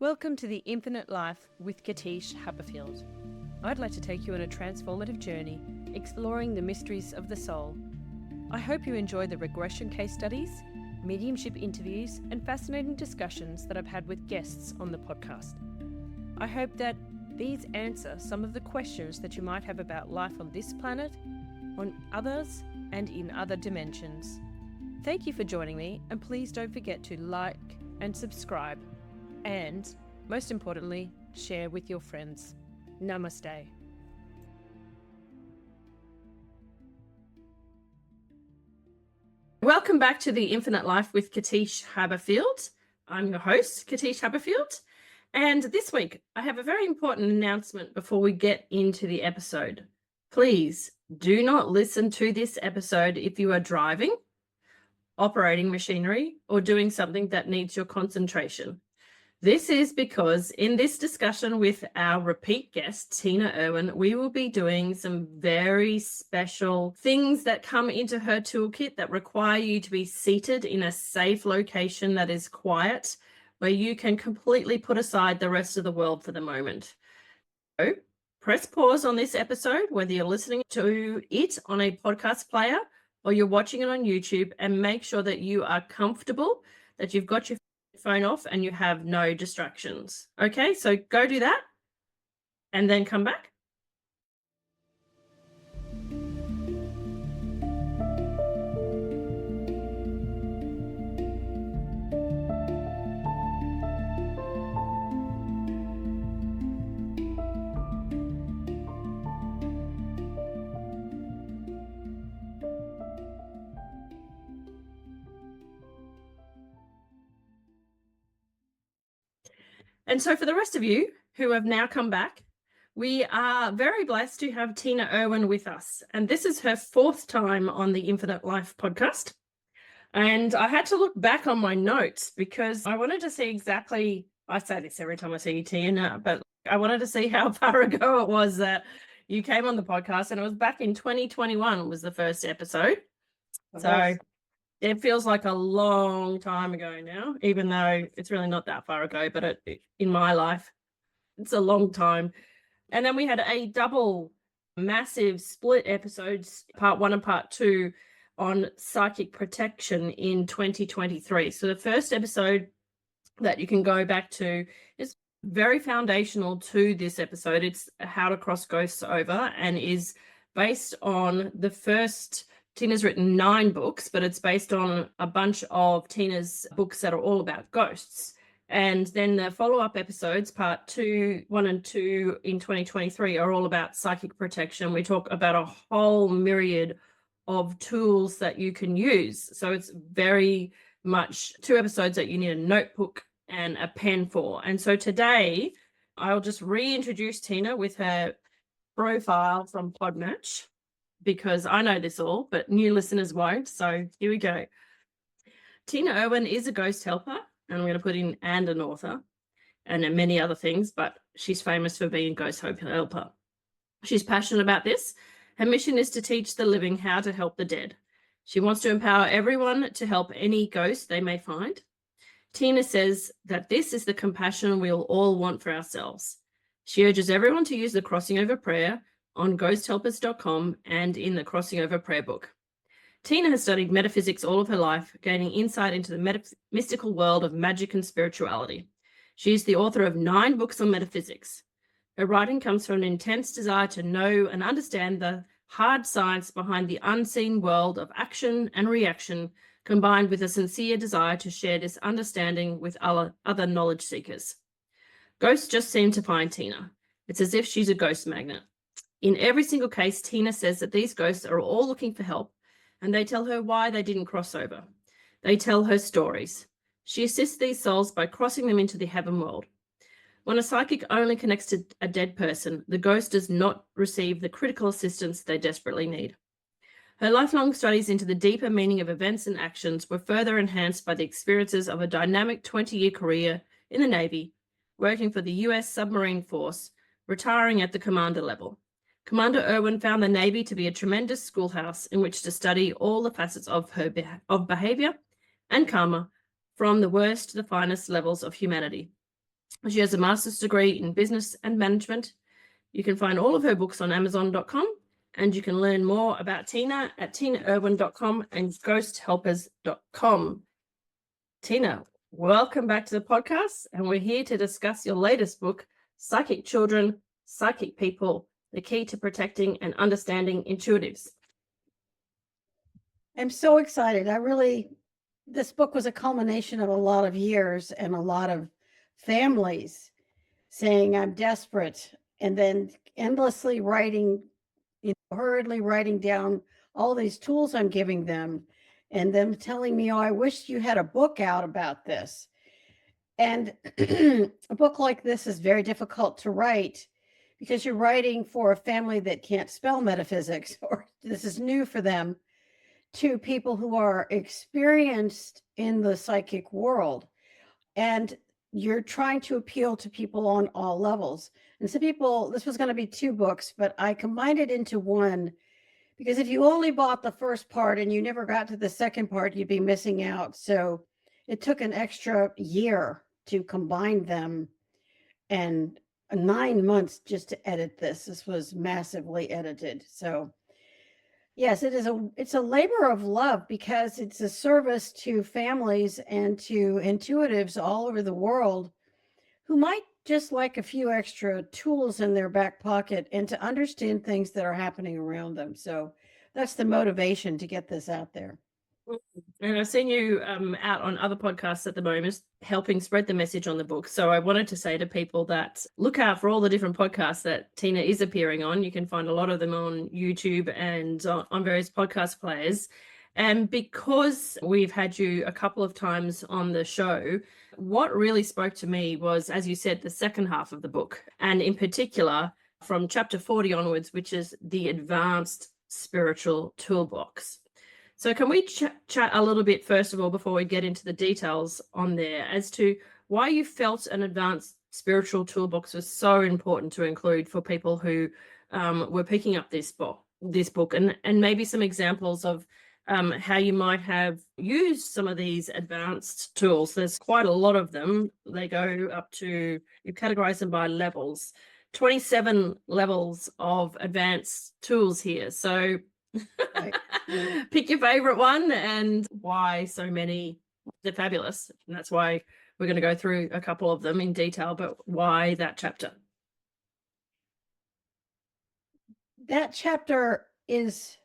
Welcome to the Infinite Life with Katische Haberfield. I'd like to take you on a transformative journey, exploring the mysteries of the soul. I hope you enjoy the regression case studies, mediumship interviews, and fascinating discussions that I've had with guests on the podcast. I hope that these answer some of the questions that you might have about life on this planet, on others, and in other dimensions. Thank you for joining me, and please don't forget to like and subscribe. And, most importantly, share with your friends. Namaste. Welcome back to the Infinite Life with Katische Haberfield. I'm your host, Katische Haberfield. And this week, I have a very important announcement before we get into the episode. Please do not listen to this episode if you are driving, operating machinery, or doing something that needs your concentration. This is because in this discussion with our repeat guest, Tina Erwin, we will be doing some very special things that come into her toolkit that require you to be seated in a safe location that is quiet, where you can completely put aside the rest of the world for the moment. So press pause on this episode, whether you're listening to it on a podcast player or you're watching it on YouTube, and make sure that you are comfortable, that you've got your phone off and you have no distractions. Okay, so go do that and then come back. And so for the rest of you who have now come back, we are very blessed to have Tina Erwin with us. And this is her fourth time on the Infinite Life podcast. And I had to look back on my notes because I wanted to see exactly, I say this every time I see you, Tina, but I wanted to see how far ago it was that you came on the podcast. And it was back in 2021 was the first episode. So it feels like a long time ago now, even though it's really not that far ago, but in my life, it's a long time. And then we had a double massive split episodes, part 1 and part 2, on psychic protection in 2023. So the first episode that you can go back to is very foundational to this episode. It's how to cross ghosts over, and is based on the first. Tina's written 9 books, but it's based on a bunch of Tina's books that are all about ghosts. And then the follow-up episodes, part 1 and 2 in 2023, are all about psychic protection. We talk about a whole myriad of tools that you can use. So it's very much 2 episodes that you need a notebook and a pen for. And so today, I'll just reintroduce Tina with her profile from Podmatch, because I know this all, but new listeners won't. So here we go. Tina Erwin is a ghost helper, and I'm going to put in and an author, and many other things, but she's famous for being a ghost helper. She's passionate about this. Her mission is to teach the living how to help the dead. She wants to empower everyone to help any ghost they may find. Tina says that this is the compassion we'll all want for ourselves. She urges everyone to use the crossing over prayer on ghosthelpers.com and in the Crossing Over Prayer Book. Tina has studied metaphysics all of her life, gaining insight into the mystical world of magic and spirituality. She is the author of 9 books on metaphysics. Her writing comes from an intense desire to know and understand the hard science behind the unseen world of action and reaction, combined with a sincere desire to share this understanding with other knowledge seekers. Ghosts just seem to find Tina. It's as if she's a ghost magnet. In every single case, Tina says that these ghosts are all looking for help, and they tell her why they didn't cross over. They tell her stories. She assists these souls by crossing them into the heaven world. When a psychic only connects to a dead person, the ghost does not receive the critical assistance they desperately need. Her lifelong studies into the deeper meaning of events and actions were further enhanced by the experiences of a dynamic 20-year career in the Navy, working for the US Submarine Force, retiring at the commander level. Commander Erwin found the Navy to be a tremendous schoolhouse in which to study all the facets of behavior and karma, from the worst to the finest levels of humanity. She has a master's degree in business and management. You can find all of her books on Amazon.com, and you can learn more about Tina at tinaerwin.com and ghosthelpers.com. Tina, welcome back to the podcast, and we're here to discuss your latest book, Psychic Children, Psychic People, The Key to Protecting and Understanding Intuitives. I'm so excited. This book was a culmination of a lot of years and a lot of families saying, I'm desperate, and then endlessly writing, hurriedly writing down all these tools I'm giving them, and them telling me, oh, I wish you had a book out about this. And a book like this is very difficult to write because you're writing for a family that can't spell metaphysics, or this is new for them, to people who are experienced in the psychic world. And you're trying to appeal to people on all levels. And some people, this was going to be 2 books, but I combined it into one because if you only bought the first part and you never got to the second part, you'd be missing out. So it took an extra year to combine them and 9 months just to edit this. This was massively edited. So yes, it's a labor of love because it's a service to families and to intuitives all over the world who might just like a few extra tools in their back pocket and to understand things that are happening around them. So that's the motivation to get this out there. And I've seen you out on other podcasts at the moment helping spread the message on the book. So I wanted to say to people that look out for all the different podcasts that Tina is appearing on. You can find a lot of them on YouTube and on various podcast players. And because we've had you a couple of times on the show, what really spoke to me was, as you said, the second half of the book, and in particular from chapter 40 onwards, which is the advanced spiritual toolbox. So can we chat a little bit, first of all, before we get into the details on there, as to why you felt an advanced spiritual toolbox was so important to include for people who were picking up this book, and maybe some examples of how you might have used some of these advanced tools. There's quite a lot of them. They go up to, you categorize them by levels, 27 levels of advanced tools here. So right. Pick your favorite one and why so many. They're fabulous. And that's why we're going to go through a couple of them in detail, but why that chapter? That chapter is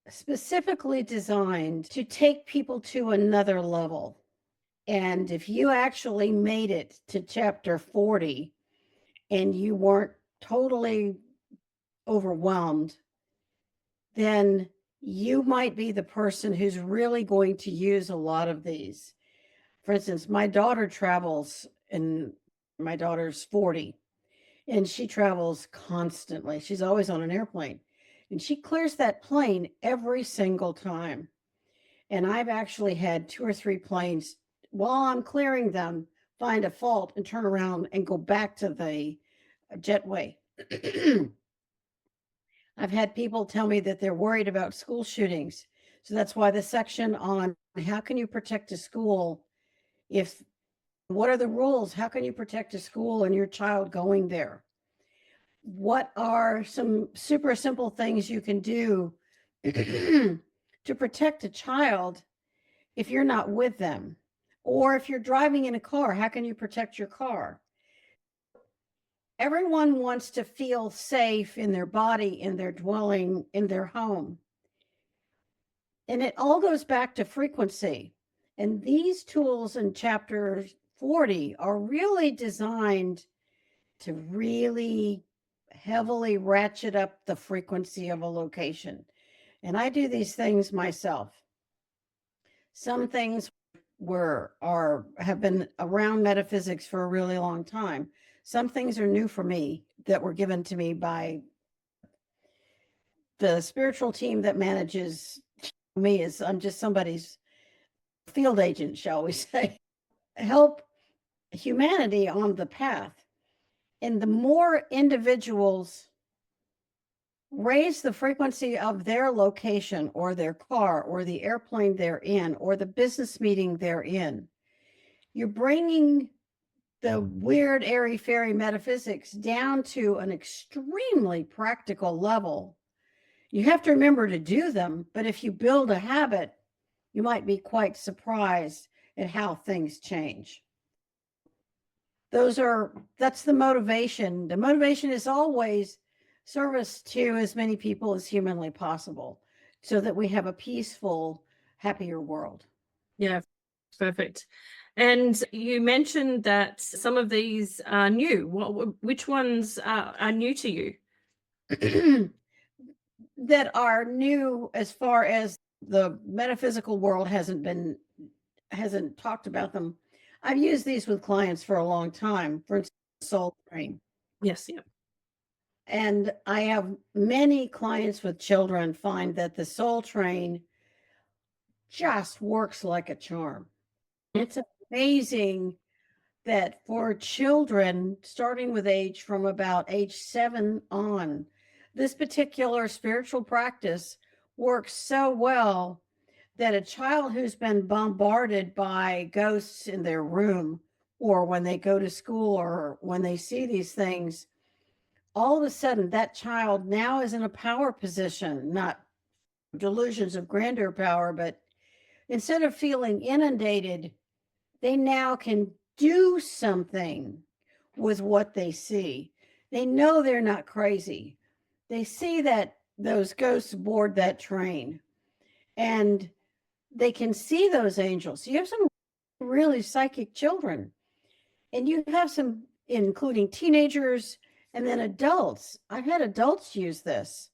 specifically designed to take people to another level. And if you actually made it to chapter 40 and you weren't totally overwhelmed, then you might be the person who's really going to use a lot of these. For instance, my daughter travels, and my daughter's 40, and she travels constantly. She's always on an airplane, and she clears that plane every single time. And I've actually had 2 or 3 planes, while I'm clearing them, find a fault and turn around and go back to the jetway. I've had people tell me that they're worried about school shootings. So that's why the section on how can you protect a school, what are the rules? How can you protect a school and your child going there? What are some super simple things you can do to protect a child if you're not with them? Or if you're driving in a car, how can you protect your car? Everyone wants to feel safe in their body, in their dwelling, in their home. And it all goes back to frequency. And these tools in chapter 40 are really designed to really heavily ratchet up the frequency of a location. And I do these things myself. Some things have been around metaphysics for a really long time. Some things are new for me that were given to me by the spiritual team that manages me. I'm just somebody's field agent, shall we say, help humanity on the path. And the more individuals raise the frequency of their location or their car or the airplane they're in or the business meeting they're in, you're bringing the weird airy fairy metaphysics down to an extremely practical level. You have to remember to do them, but if you build a habit, you might be quite surprised at how things change. That's the motivation. The motivation is always service to as many people as humanly possible so that we have a peaceful, happier world. Yeah, perfect. And you mentioned that some of these are new. Which ones are new to you? That are new as far as the metaphysical world hasn't talked about them. I've used these with clients for a long time. For instance, soul train. Yes, yeah. And I have many clients with children find that the soul train just works like a charm. It's amazing that for children, starting with from about age 7 on, this particular spiritual practice works so well that a child who's been bombarded by ghosts in their room, or when they go to school, or when they see these things, all of a sudden that child now is in a power position, not delusions of grandeur power, but instead of feeling inundated, they now can do something with what they see. They know they're not crazy. They see that those ghosts board that train, and they can see those angels. You have some really psychic children, and you have some, including teenagers and then adults. I've had adults use this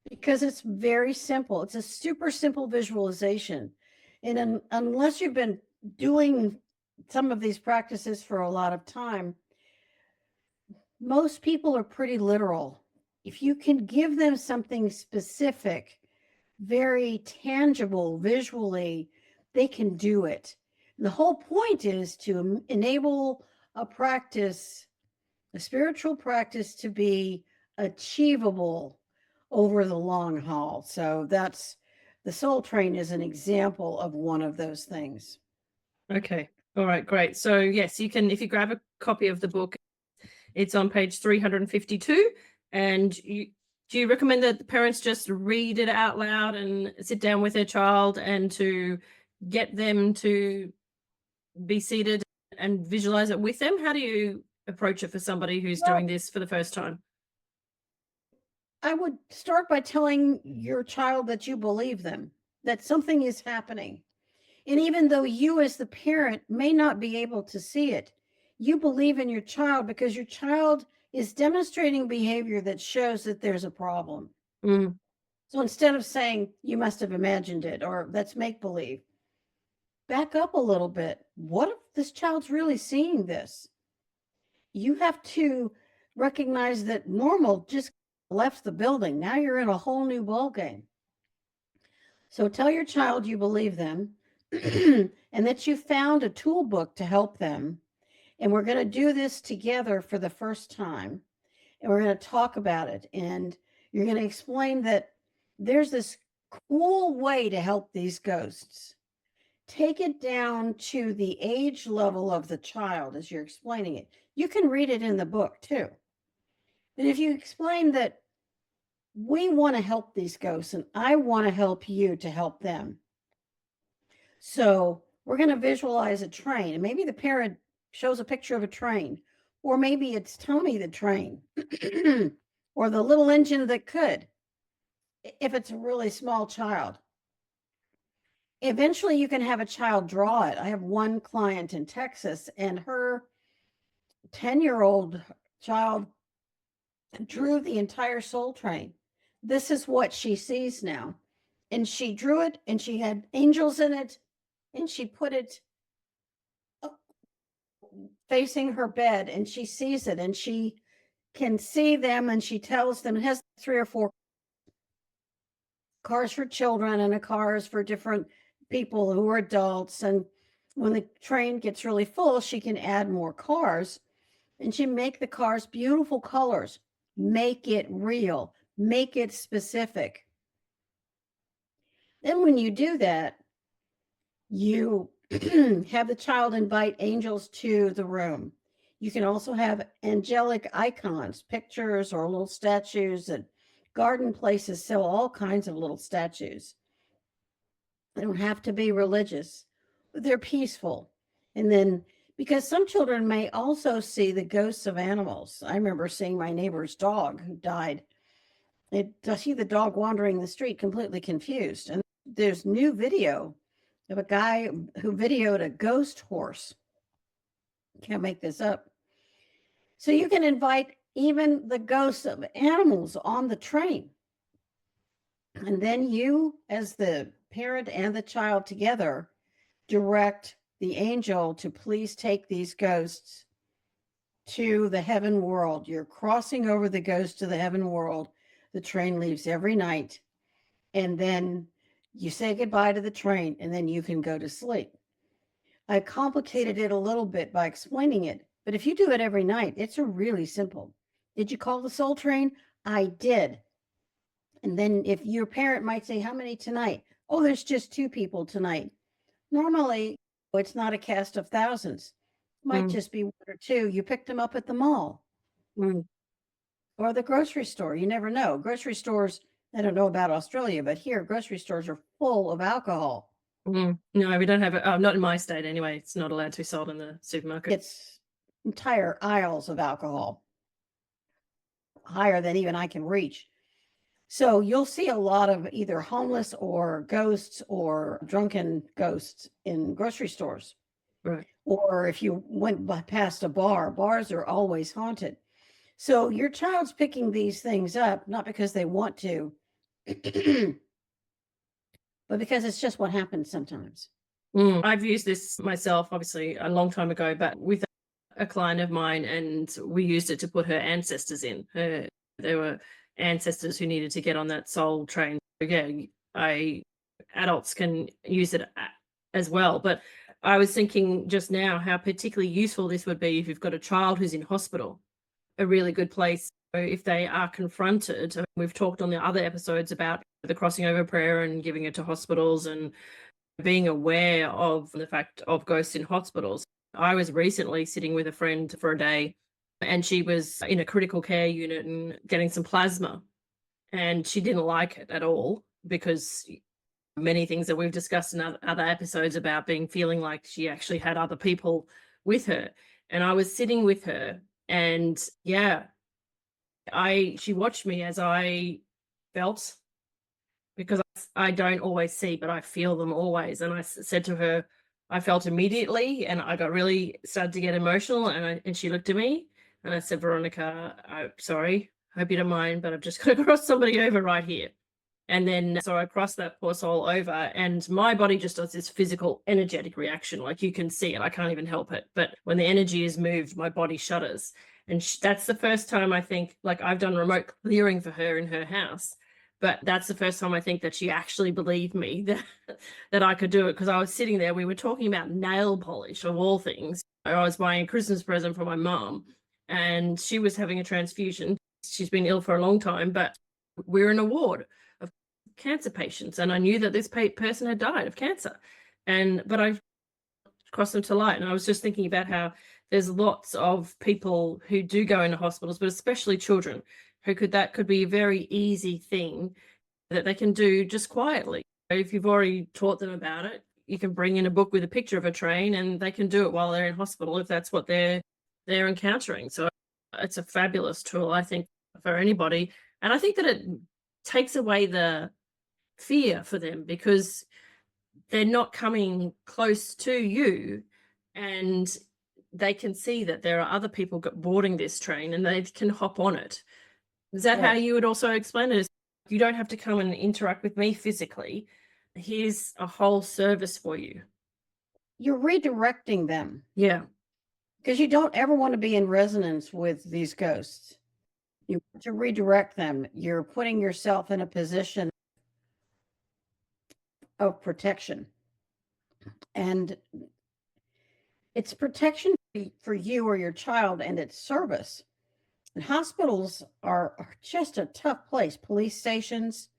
because it's very simple. It's a super simple visualization. And unless you've been doing some of these practices for a lot of time, most people are pretty literal. If you can give them something specific, very tangible visually, they can do it. And the whole point is to enable a practice, a spiritual practice, to be achievable over the long haul. So that's the soul train is an example of one of those things. Okay. All right, great. So yes, you can, if you grab a copy of the book, it's on page 352. And do you recommend that the parents just read it out loud and sit down with their child and to get them to be seated and visualize it with them? How do you approach it for somebody who's doing this for the first time? I would start by telling your child that you believe them, that something is happening. And even though you, as the parent, may not be able to see it, you believe in your child because your child is demonstrating behavior that shows that there's a problem. Mm. So instead of saying, you must have imagined it, or that's make believe, back up a little bit. What if this child's really seeing this? You have to recognize that normal just left the building. Now you're in a whole new ballgame. So tell your child you believe them and that you found a tool book to help them. And we're going to do this together for the first time. And we're going to talk about it. And you're going to explain that there's this cool way to help these ghosts. Take it down to the age level of the child as you're explaining it. You can read it in the book too. And if you explain that we want to help these ghosts and I want to help you to help them. So we're going to visualize a train, and maybe the parent shows a picture of a train, or maybe it's Tommy the train, or the little engine that could, if it's a really small child. Eventually you can have a child draw it. I have one client in Texas, and her 10-year-old child drew the entire soul train. This is what she sees now. And she drew it, and she had angels in it, and she put it facing her bed, and she sees it, and she can see them, and she tells them it has 3 or 4 cars for children and a cars for different people who are adults. And when the train gets really full, she can add more cars, and she make the cars beautiful colors, make it real, make it specific. Then when you do that, you have the child invite angels to the room. You can also have angelic icons, pictures, or little statues. And garden places sell all kinds of little statues. They don't have to be religious, but they're peaceful. And then, because some children may also see the ghosts of animals. I remember seeing my neighbor's dog who died. I see the dog wandering the street completely confused. And there's new video of a guy who videoed a ghost horse. Can't make this up. So you can invite even the ghosts of animals on the train. And then you, as the parent and the child together, direct the angel to please take these ghosts to the heaven world. You're crossing over the ghost to the heaven world. The train leaves every night. And then you say goodbye to the train, and then you can go to sleep. I complicated it a little bit by explaining it, but if you do it every night, it's really simple. Did you call the soul train? I did. And then if your parent might say, how many tonight? Oh, there's just 2 people tonight. Normally, it's not a cast of thousands. It might just be 1 or 2. You picked them up at the mall or the grocery store. You never know. Grocery stores, I don't know about Australia, but here, grocery stores are full of alcohol. No, we don't have it. Oh, not in my state anyway. It's not allowed to be sold in the supermarket. It's entire aisles of alcohol, higher than even I can reach. So you'll see a lot of either homeless or ghosts or drunken ghosts in grocery stores. Right. Or if you went past a bar, bars are always haunted. So your child's picking these things up, not because they want to, but because it's just what happens sometimes. I've used this myself, obviously, a long time ago, but with a client of mine, and we used it to put her ancestors in. There were ancestors who needed to get on that soul train. Yeah, adults can use it as well. But I was thinking just now how particularly useful this would be if you've got a child who's in hospital. A really good place if they are confronted. I mean, we've talked on the other episodes about the crossing over prayer and giving it to hospitals and being aware of the fact of ghosts in hospitals. I was recently sitting with a friend for a day, and she was in a critical care unit and getting some plasma, and she didn't like it at all because many things that we've discussed in other episodes about feeling like she actually had other people with her. And I was sitting with her, and she watched me as I felt, because I don't always see, but I feel them always. And I said to her, I felt immediately, and I got really started to get emotional, and she looked at me, and I said, Veronica, I'm sorry, hope you don't mind, but I've just got to cross somebody over right here. And then so I crossed that poor soul over, and my body just does this physical energetic reaction. Like you can see it, I can't even help it. But when the energy is moved, my body shudders. And that's the first time I think, like, I've done remote clearing for her in her house, but that's the first time I think that she actually believed me that I could do it. Because I was sitting there, we were talking about nail polish of all things. I was buying a Christmas present for my mom, and she was having a transfusion. She's been ill for a long time, but we're in a ward of cancer patients, and I knew that this person had died of cancer, but I crossed them to light. And I was just thinking about how there's lots of people who do go into hospitals, but especially children, that could be a very easy thing that they can do just quietly. If you've already taught them about it, you can bring in a book with a picture of a train, and they can do it while they're in hospital if that's what they're encountering. So it's a fabulous tool, I think, for anybody. And I think that it takes away the fear for them, because they're not coming close to you, and they can see that there are other people boarding this train, and they can hop on it. Is that how you would also explain it? You don't have to come and interact with me physically. Here's a whole service for you. You're redirecting them. Yeah. Because you don't ever want to be in resonance with these ghosts. You want to redirect them. You're putting yourself in a position of protection. And it's protection for you or your child, and it's service. And hospitals are just a tough place. Police stations,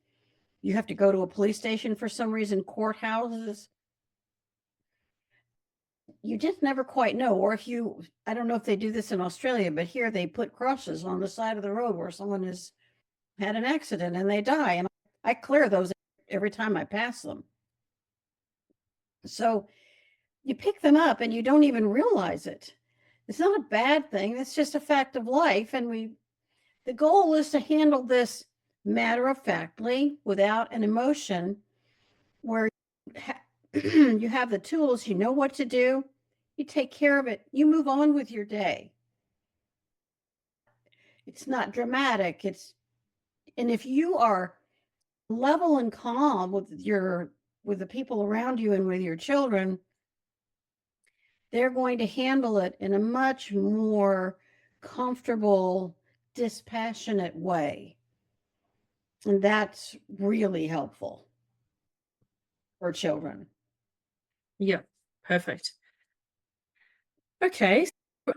you have to go to a police station for some reason, courthouses. you just never quite know. Or if you, I don't know if they do this in Australia, but here they put crosses on the side of the road where someone has had an accident and they die. And I clear those every time I pass them. So you pick them up and you don't even realize it. It's not a bad thing. It's just a fact of life. And the goal is to handle this matter of factly without an emotion, where you have the tools, you know what to do, you take care of it, you move on with your day. It's not dramatic. And if you are level and calm with the people around you and with your children, they're going to handle it in a much more comfortable, dispassionate way. And that's really helpful for children. Yeah, perfect. Okay.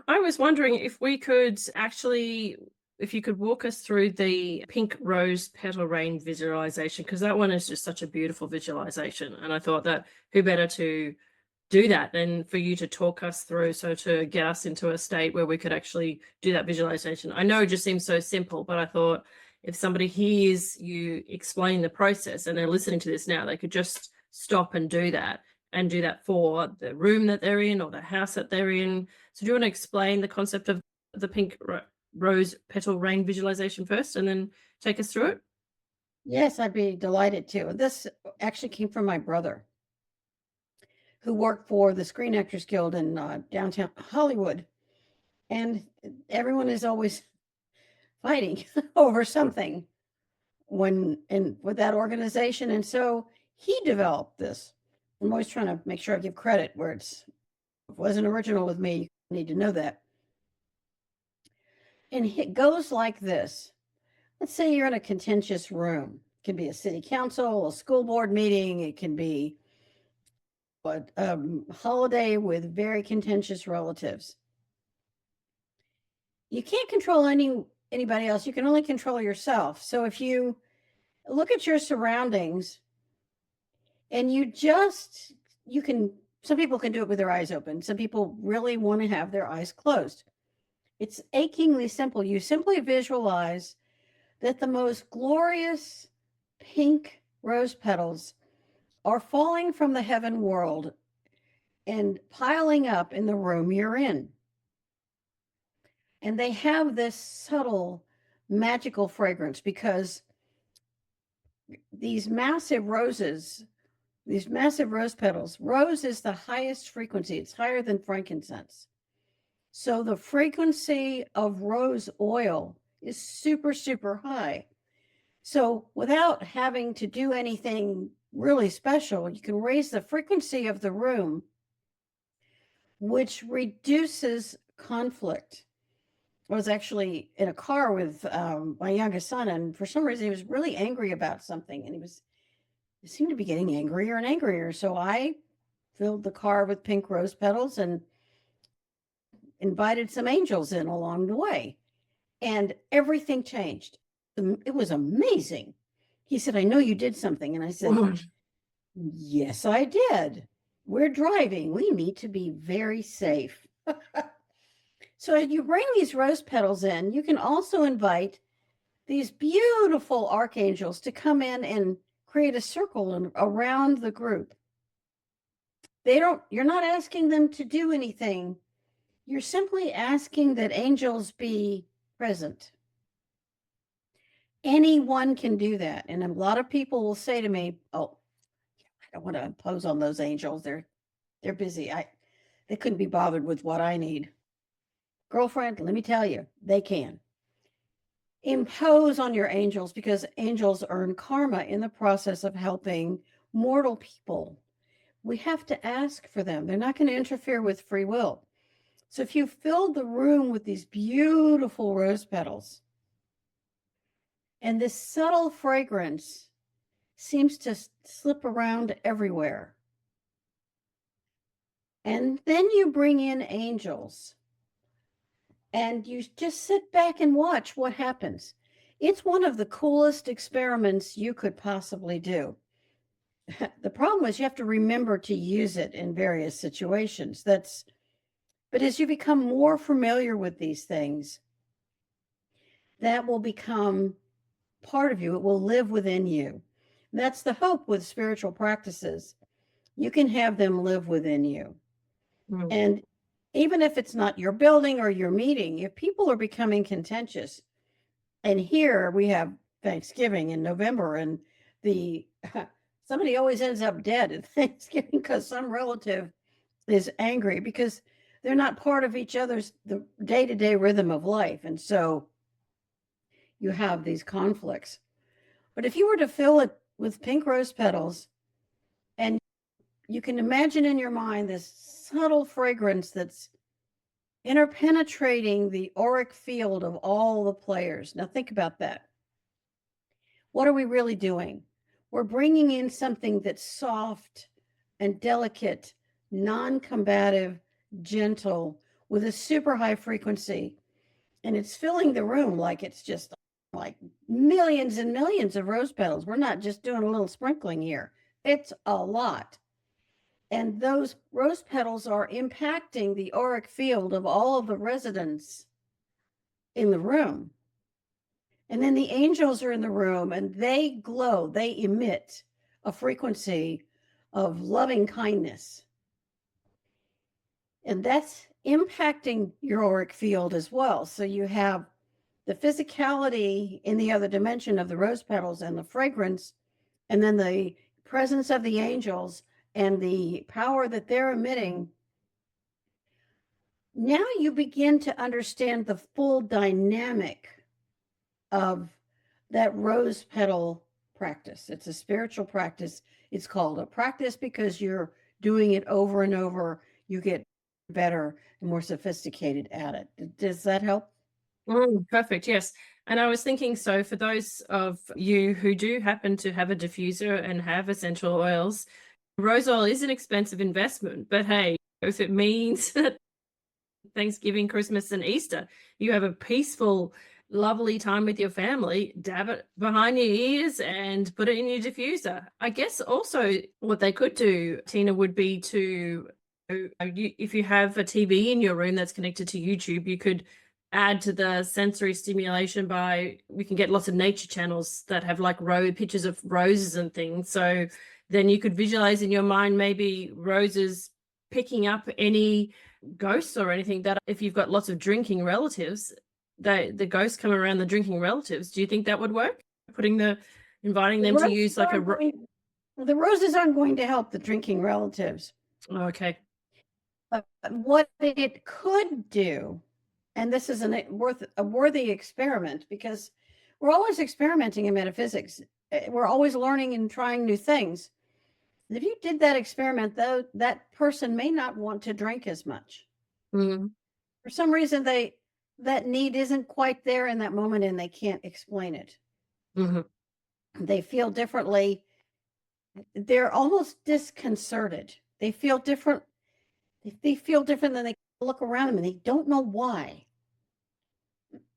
I was wondering if you could walk us through the pink rose petal rain visualization, because that one is just such a beautiful visualization. And I thought that who better to do that than for you to talk us through, so to get us into a state where we could actually do that visualization. I know it just seems so simple, but I thought if somebody hears you explain the process and they're listening to this now, they could just stop and do that for the room that they're in or the house that they're in. So do you want to explain the concept of the pink rose petal rain visualization first and then take us through it? Yes, I'd be delighted to. This actually came from my brother, who worked for the Screen Actors Guild in downtown Hollywood. And everyone is always fighting over something with that organization. And so he developed this. I'm always trying to make sure I give credit where it wasn't original with me. You need to know that. And it goes like this. Let's say you're in a contentious room. It can be a city council, a school board meeting. It can be a holiday with very contentious relatives. You can't control anybody else. You can only control yourself. So if you look at your surroundings and some people can do it with their eyes open. Some people really want to have their eyes closed. It's achingly simple. You simply visualize that the most glorious pink rose petals are falling from the heaven world and piling up in the room you're in. And they have this subtle magical fragrance because these massive rose petals, rose is the highest frequency. It's higher than frankincense. So the frequency of rose oil is super, super high. So without having to do anything really special, you can raise the frequency of the room, which reduces conflict. I was actually in a car with my youngest son, and for some reason he was really angry about something, and he seemed to be getting angrier and angrier. So I filled the car with pink rose petals and invited some angels in along the way, and everything changed. It was amazing. He said, "I know you did something," and I said, "Yes, I did. We're driving. We need to be very safe." So as you bring these rose petals in, you can also invite these beautiful archangels to come in and create a circle around the group. You're not asking them to do anything. You're simply asking that angels be present. Anyone can do that. And a lot of people will say to me, "Oh, I don't want to impose on those angels. They're busy. They couldn't be bothered with what I need." Girlfriend, let me tell you, they can. Impose on your angels, because angels earn karma in the process of helping mortal people. We have to ask for them. They're not going to interfere with free will. So if you filled the room with these beautiful rose petals, and this subtle fragrance seems to slip around everywhere, and then you bring in angels, and you just sit back and watch what happens. It's one of the coolest experiments you could possibly do. the problem is you have to remember to use it in various situations. But as you become more familiar with these things, that will become part of you. It will live within you. That's the hope with spiritual practices. You can have them live within you. Mm. And even if it's not your building or your meeting, if people are becoming contentious, and here we have Thanksgiving in November, and somebody always ends up dead at Thanksgiving because some relative is angry because they're not part of each other's the day-to-day rhythm of life. And so you have these conflicts. But if you were to fill it with pink rose petals, and you can imagine in your mind this subtle fragrance that's interpenetrating the auric field of all the players. Now think about that. What are we really doing? We're bringing in something that's soft and delicate, non-combative, gentle, with a super high frequency. And it's filling the room like it's just like millions and millions of rose petals. We're not just doing a little sprinkling here. It's a lot. And those rose petals are impacting the auric field of all of the residents in the room. And then the angels are in the room and they glow, they emit a frequency of loving kindness. And that's impacting your auric field as well. So you have the physicality in the other dimension of the rose petals and the fragrance, and then the presence of the angels and the power that they're emitting. Now you begin to understand the full dynamic of that rose petal practice. It's a spiritual practice. It's called a practice because you're doing it over and over. You get better and more sophisticated at it. Does that help? Perfect. Yes. And I was thinking, so for those of you who do happen to have a diffuser and have essential oils, rose oil is an expensive investment, but hey, if it means that Thanksgiving, Christmas, and Easter, you have a peaceful, lovely time with your family, dab it behind your ears and put it in your diffuser. I guess also what they could do, Tina, would be to, if you have a TV in your room that's connected to YouTube, you could add to the sensory stimulation by, we can get lots of nature channels that have like pictures of roses and things. So then you could visualize in your mind maybe roses picking up any ghosts or anything, that if you've got lots of drinking relatives, the ghosts come around the drinking relatives. Do you think that would work? Inviting them to use like the roses aren't going to help the drinking relatives. Okay. What it could do, and this is a worthy experiment, because we're always experimenting in metaphysics. We're always learning and trying new things. If you did that experiment, though, that person may not want to drink as much. Mm-hmm. For some reason, that need isn't quite there in that moment, and they can't explain it. Mm-hmm. They feel differently. They're almost disconcerted. They feel different. They feel different than they look around them, and they don't know why.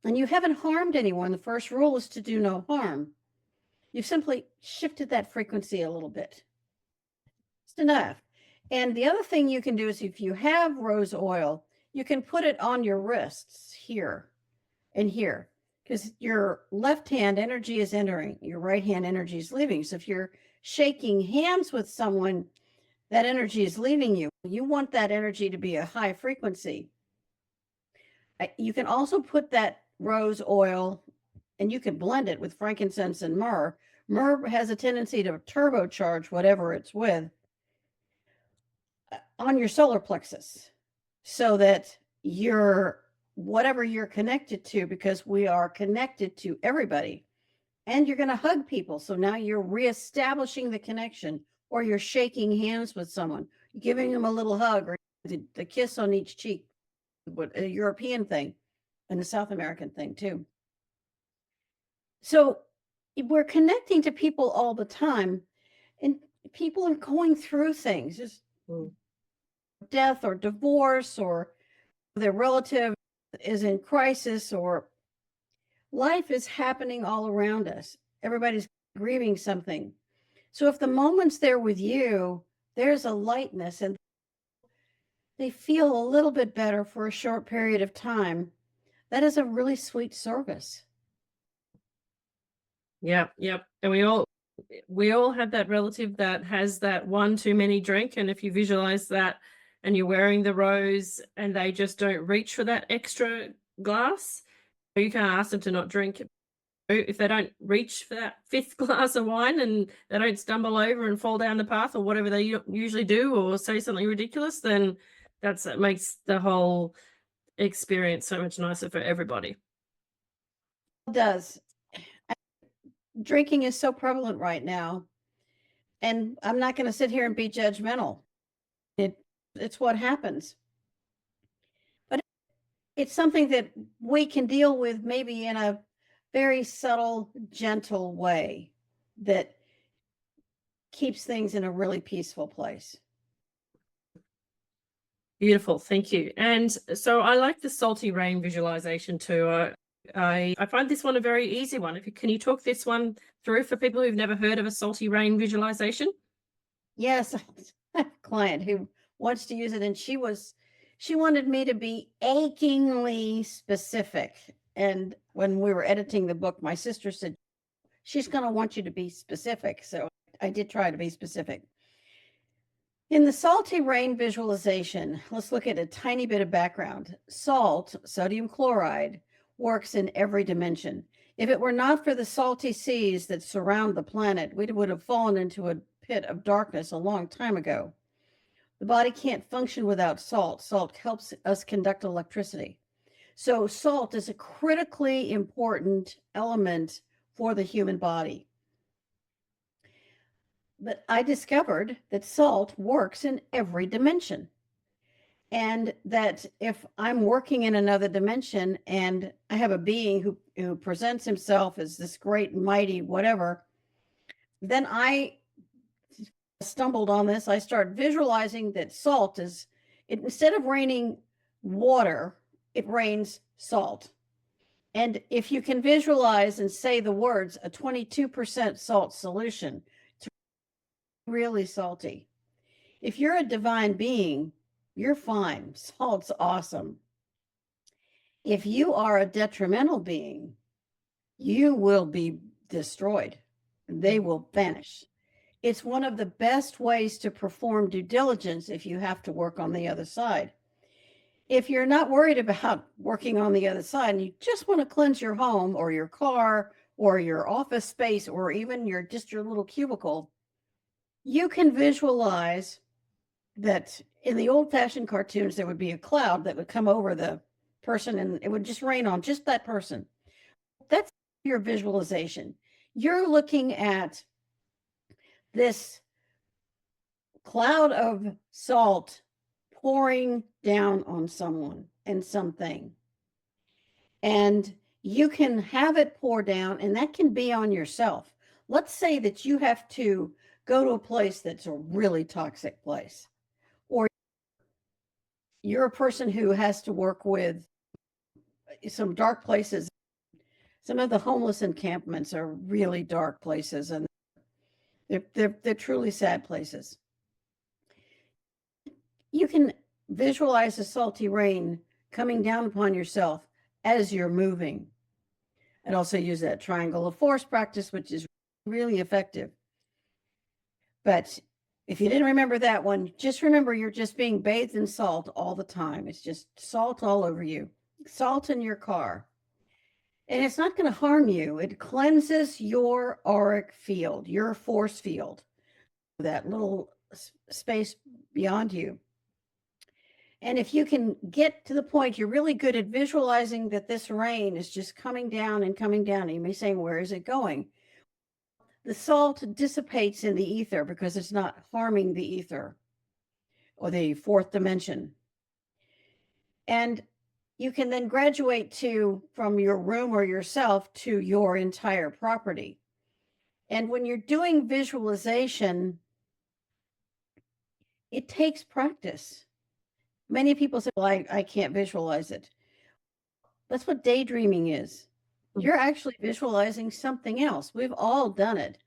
And you haven't harmed anyone. The first rule is to do no harm. You've simply shifted that frequency a little bit. It's enough. And the other thing you can do is, if you have rose oil, you can put it on your wrists here and here, because your left hand energy is entering, your right hand energy is leaving. So if you're shaking hands with someone, that energy is leaving you. You want that energy to be a high frequency. You can also put that rose oil, and you can blend it with frankincense and myrrh. Myrrh has a tendency to turbocharge whatever it's with, on your solar plexus, so that whatever you're connected to, because we are connected to everybody, and you're going to hug people. So now you're reestablishing the connection, or you're shaking hands with someone, giving them a little hug, or the kiss on each cheek, a European thing and a South American thing too. So we're connecting to people all the time, and people are going through things, just death or divorce, or their relative is in crisis, or life is happening all around us. Everybody's grieving something. So if the moment's there with you, there's a lightness and they feel a little bit better for a short period of time. That is a really sweet service. Yep, yep. And we all have that relative that has that one too many drink. And if you visualize that and you're wearing the rose and they just don't reach for that extra glass, you can't ask them to not drink. If they don't reach for that fifth glass of wine and they don't stumble over and fall down the path or whatever they usually do or say something ridiculous, then that makes the whole experience so much nicer for everybody. It does. Drinking is so prevalent right now. And I'm not going to sit here and be judgmental. It's what happens. But it's something that we can deal with maybe in a very subtle, gentle way that keeps things in a really peaceful place. Beautiful, thank you. And so I like the salty rain visualization too. I find this one a very easy one. Can you talk this one through for people who've never heard of a salty rain visualization? Yes, I have a client who wants to use it, and she wanted me to be achingly specific. And when we were editing the book, my sister said, she's going to want you to be specific. So I did try to be specific. In the salty rain visualization, let's look at a tiny bit of background. Salt, sodium chloride, works in every dimension. If it were not for the salty seas that surround the planet, we would have fallen into a pit of darkness a long time ago. The body can't function without salt. Salt helps us conduct electricity. So salt is a critically important element for the human body. But I discovered that salt works in every dimension. And that if I'm working in another dimension and I have a being who presents himself as this great, mighty, whatever, then I stumbled on this. I started visualizing that salt instead of raining water, it rains salt. And if you can visualize and say the words, a 22% salt solution, it's really salty. If you're a divine being, you're fine. Salt's awesome. If you are a detrimental being, you will be destroyed. They will vanish. It's one of the best ways to perform due diligence if you have to work on the other side. If you're not worried about working on the other side and you just want to cleanse your home or your car or your office space or even your little cubicle, you can visualize that in the old-fashioned cartoons, there would be a cloud that would come over the person and it would just rain on just that person. That's your visualization. You're looking at this cloud of salt pouring down on someone and something. And you can have it pour down, and that can be on yourself. Let's say that you have to go to a place that's a really toxic place, or you're a person who has to work with some dark places. Some of the homeless encampments are really dark places, and they're truly sad places. You can visualize the salty rain coming down upon yourself as you're moving. And also use that Triangle of Force practice, which is really effective. But if you didn't remember that one, just remember you're just being bathed in salt all the time. It's just salt all over you, salt in your car. And it's not going to harm you. It cleanses your auric field, your force field, that little space beyond you. And if you can get to the point, you're really good at visualizing that this rain is just coming down and coming down. And you may be saying, where is it going? The salt dissipates in the ether because it's not harming the ether or the fourth dimension. And you can then graduate from your room or yourself to your entire property. And when you're doing visualization, it takes practice. Many people say, well, I can't visualize it. That's what daydreaming is. You're actually visualizing something else. We've all done it.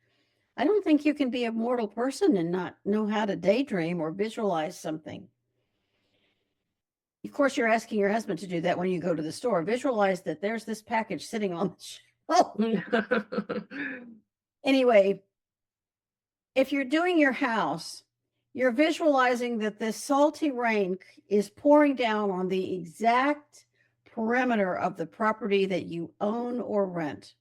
I don't think you can be a mortal person and not know how to daydream or visualize something. Of course, you're asking your husband to do that when you go to the store. Visualize that there's this package sitting on the shelf. Anyway, if you're doing your house, you're visualizing that this salty rain is pouring down on the exact perimeter of the property that you own or rent,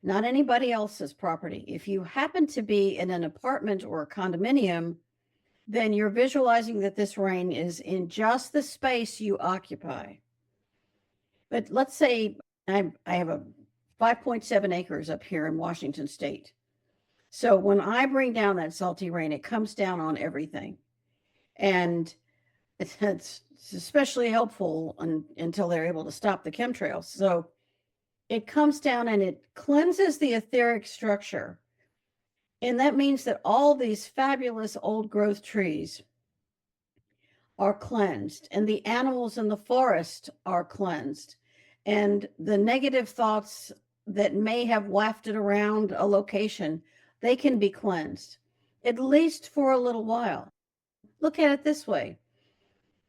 not anybody else's property. If you happen to be in an apartment or a condominium, then you're visualizing that this rain is in just the space you occupy. But let's say I have a 5.7 acres up here in Washington State. So when I bring down that salty rain, it comes down on everything. And it's especially helpful until they're able to stop the chemtrails. So it comes down and it cleanses the etheric structure. And that means that all these fabulous old growth trees are cleansed, and the animals in the forest are cleansed, and the negative thoughts that may have wafted around a location, they can be cleansed, at least for a little while. Look at it this way.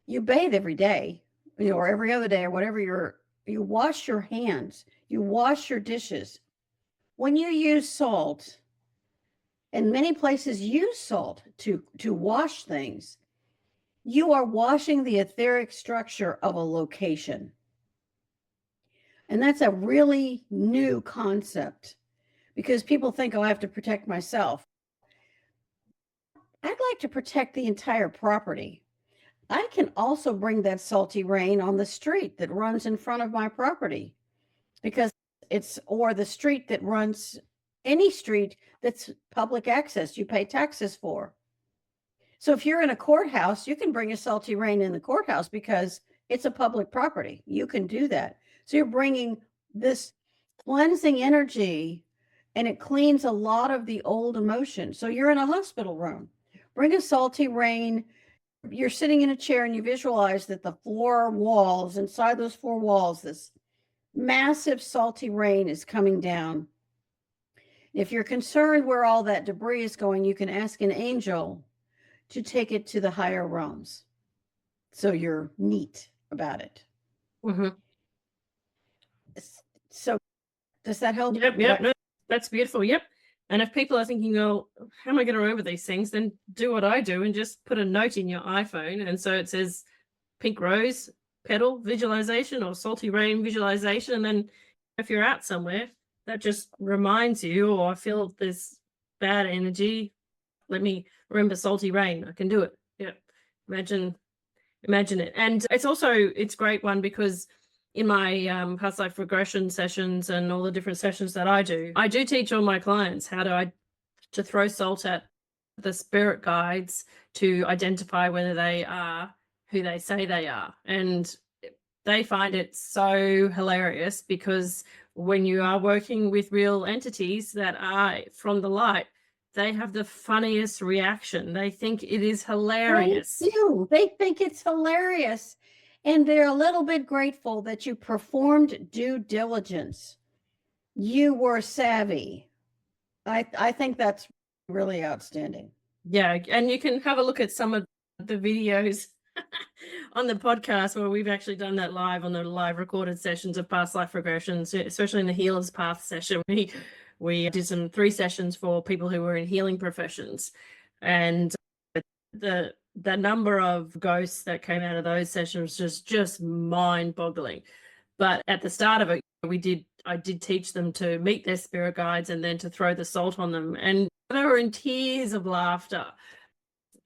You bathe every day, or every other day, or whatever you wash your hands, you wash your dishes. When you use salt, and many places use salt to wash things, you are washing the etheric structure of a location. And that's a really new concept, because people think, oh, I have to protect myself. I'd like to protect the entire property. I can also bring that salty rain on the street that runs in front of my property, because or the street that runs, any street that's public access, you pay taxes for. So if you're in a courthouse, you can bring a salty rain in the courthouse because it's a public property. You can do that. So you're bringing this cleansing energy, and it cleans a lot of the old emotions. So you're in a hospital room, bring a salty rain. You're sitting in a chair and you visualize that the four walls, inside those four walls, this massive salty rain is coming down. If you're concerned where all that debris is going, you can ask an angel to take it to the higher realms. So you're neat about it. Mm-hmm. So does that help? Yep. No, that's beautiful. Yep. And if people are thinking, oh, how am I going to remember these things? Then do what I do and just put a note in your iPhone. And so it says pink rose, petal visualization, or salty rain visualization. And then if you're out somewhere, that just reminds you, or I feel this bad energy, let me remember salty rain. I can do it. Yeah. Imagine it. And it's a great one, because in my past life regression sessions and all the different sessions that I do teach all my clients how to throw salt at the spirit guides to identify whether they are who they say they are. And they find it so hilarious, because when you are working with real entities that are from the light, they have the funniest reaction. They think it is hilarious. They do. They think it's hilarious. And they're a little bit grateful that you performed due diligence. You were savvy. I think that's really outstanding. Yeah. And you can have a look at some of the videos on the podcast where we've actually done that live, on the live recorded sessions of past life regressions, especially in the Healer's Path session. We did 3 sessions for people who were in healing professions, and the number of ghosts that came out of those sessions was just mind-boggling. But at the start of it, I did teach them to meet their spirit guides and then to throw the salt on them, and they were in tears of laughter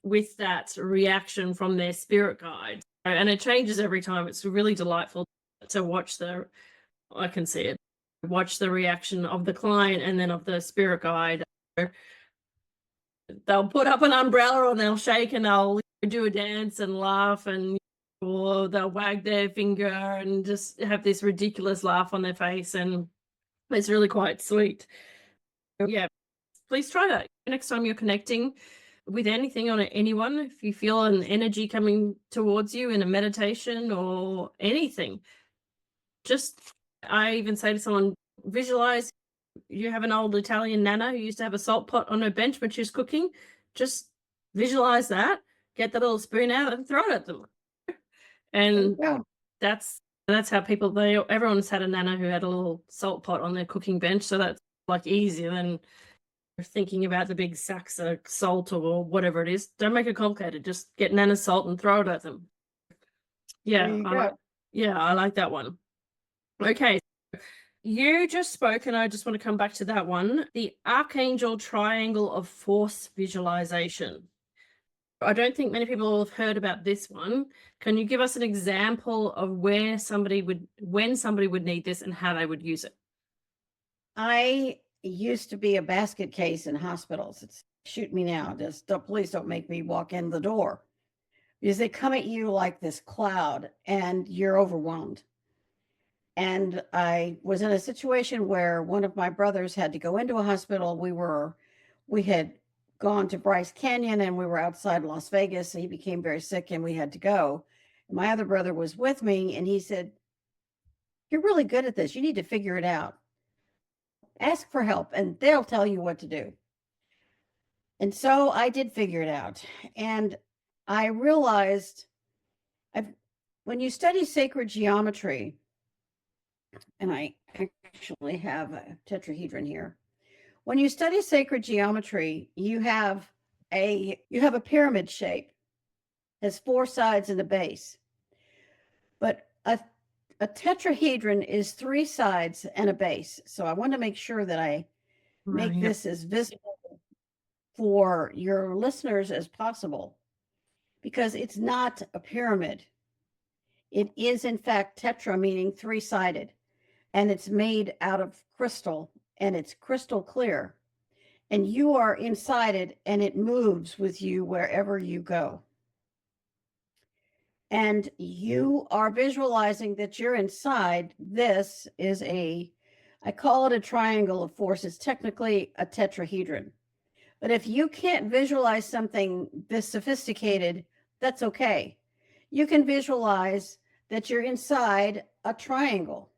with that reaction from their spirit guide. And it changes every time. It's really delightful to watch I can see it, watch the reaction of the client and then of the spirit guide. They'll put up an umbrella and they'll shake and they'll do a dance and laugh, or they'll wag their finger and just have this ridiculous laugh on their face, and it's really quite sweet. Yeah, please try that next time you're connecting with anything or anyone. If you feel an energy coming towards you in a meditation or anything, I even say to someone, visualize you have an old Italian nana who used to have a salt pot on her bench when she was cooking, just visualize that, get the little spoon out and throw it at them. And that's how people, everyone's had a nana who had a little salt pot on their cooking bench, so that's like easier than thinking about the big sacks of salt or whatever it is. Don't make it complicated. Just get nana salt and throw it at them. Yeah, I like that one. Okay. You just spoke, and I just want to come back to that one. The Archangel Triangle of Force visualization. I don't think many people have heard about this one. Can you give us an example of when somebody would need this and how they would use it? I used to be a basket case in hospitals. It's shoot me now. Please don't make me walk in the door, because they come at you like this cloud and you're overwhelmed. And I was in a situation where one of my brothers had to go into a hospital. We had gone to Bryce Canyon and we were outside Las Vegas. He became very sick and we had to go. My other brother was with me and he said, "You're really good at this. You need to figure it out. Ask for help and they'll tell you what to do." And so I did figure it out. And I realized when you study sacred geometry, and I actually have a tetrahedron here. When you study sacred geometry, you have a pyramid shape. It has 4 sides and a base. But a tetrahedron is 3 sides and a base. So I want to make sure that I make this as visible for your listeners as possible, because it's not a pyramid. It is in fact tetra, meaning 3-sided. And it's made out of crystal, and it's crystal clear. And you are inside it, and it moves with you wherever you go. And you are visualizing that you're inside. This is I call it a triangle of force. It's technically a tetrahedron. But if you can't visualize something this sophisticated, that's okay. You can visualize that you're inside a triangle.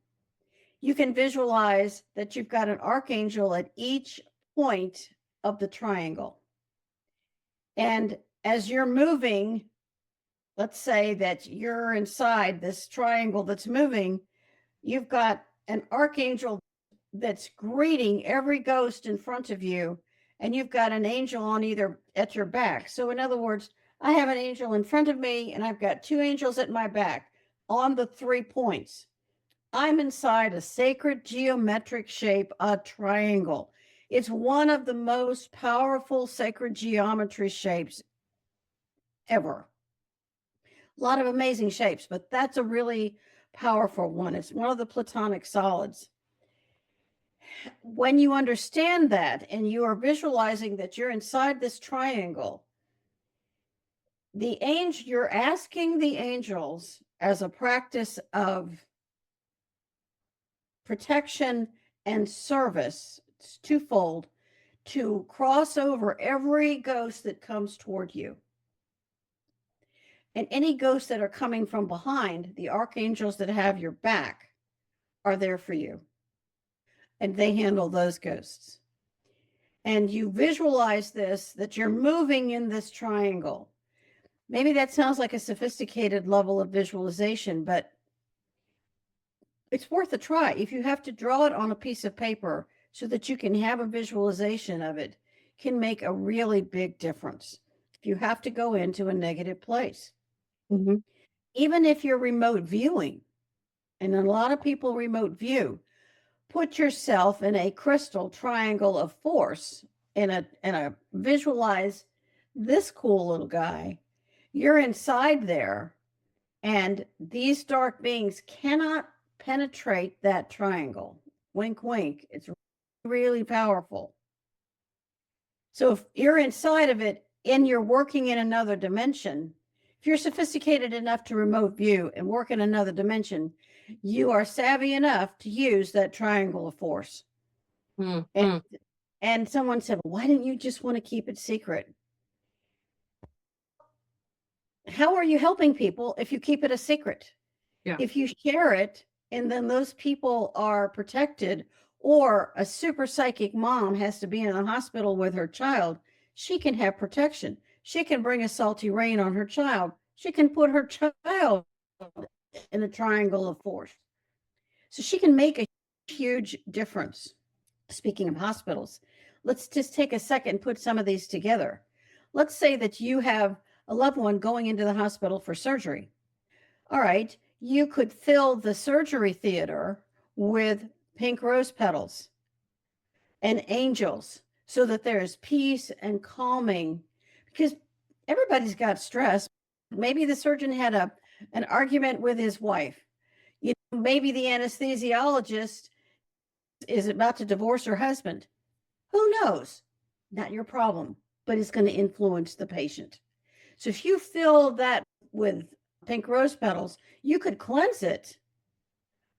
You can visualize that you've got an archangel at each point of the triangle. And as you're moving, let's say that you're inside this triangle that's moving, you've got an archangel that's greeting every ghost in front of you, and you've got an angel on either at your back. So in other words, I have an angel in front of me, and I've got 2 angels at my back on the 3 points. I'm inside a sacred geometric shape, a triangle. It's one of the most powerful sacred geometry shapes ever. A lot of amazing shapes, but that's a really powerful one. It's one of the platonic solids. When you understand that and you are visualizing that you're inside this triangle, you're asking the angels, as a practice of protection and service, it's twofold, to cross over every ghost that comes toward you. And any ghosts that are coming from behind, the archangels that have your back are there for you. And they handle those ghosts. And you visualize this, that you're moving in this triangle. Maybe that sounds like a sophisticated level of visualization, but it's worth a try. If you have to draw it on a piece of paper so that you can have a visualization of it, can make a really big difference. If you have to go into a negative place. Mm-hmm. Even if you're remote viewing, and a lot of people remote view, put yourself in a crystal triangle of force and visualize this cool little guy. You're inside there, and these dark beings cannot penetrate that triangle. Wink, wink. It's really powerful. So if you're inside of it and you're working in another dimension, if you're sophisticated enough to remote view and work in another dimension, you are savvy enough to use that triangle of force. Mm-hmm. And someone said, "Why didn't you just want to keep it secret?" How are you helping people if you keep it a secret? Yeah. If you share it, and then those people are protected, or a super psychic mom has to be in the hospital with her child, she can have protection. She can bring a salty rain on her child. She can put her child in a triangle of force. So she can make a huge difference. Speaking of hospitals, let's just take a second and put some of these together. Let's say that you have a loved one going into the hospital for surgery. All right, you could fill the surgery theater with pink rose petals and angels so that there is peace and calming, because everybody's got stress. Maybe the surgeon had an argument with his wife. Maybe the anesthesiologist is about to divorce her husband. Who knows? Not your problem, but it's going to influence the patient. So if you fill that with pink rose petals, you could cleanse it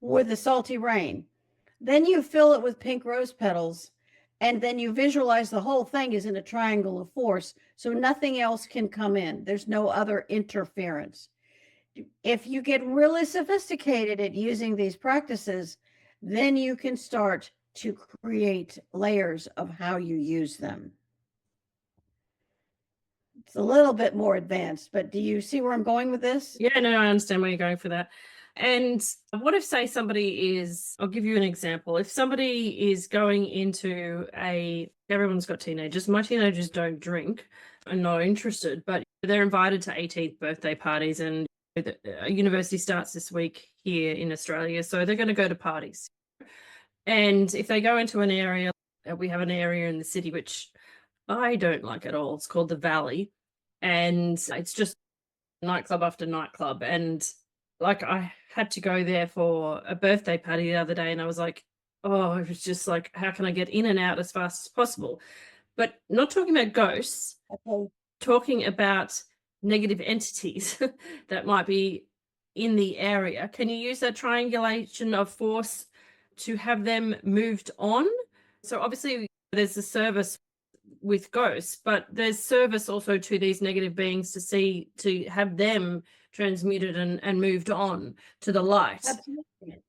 with the salty rain. Then you fill it with pink rose petals, and then you visualize the whole thing is in a triangle of force, so nothing else can come in. There's no other interference. If you get really sophisticated at using these practices, then you can start to create layers of how you use them. It's a little bit more advanced, but do you see where I'm going with this? Yeah, no, I understand where you're going for that. And what if, say, somebody is, I'll give you an example. If somebody is going into everyone's got teenagers. My teenagers don't drink and not interested, but they're invited to 18th birthday parties, and the university starts this week here in Australia. So they're going to go to parties. And if they go into an area, we have an area in the city which I don't like at all. It's called the Valley. And it's just nightclub after nightclub. And like, I had to go there for a birthday party the other day, and I was like, oh, it was just like, how can I get in and out as fast as possible? But not talking about ghosts, talking about negative entities that might be in the area. Can you use that triangulation of force to have them moved on? So obviously there's the service with ghosts, but there's service also to these negative beings to have them transmuted and moved on to the light. Absolutely.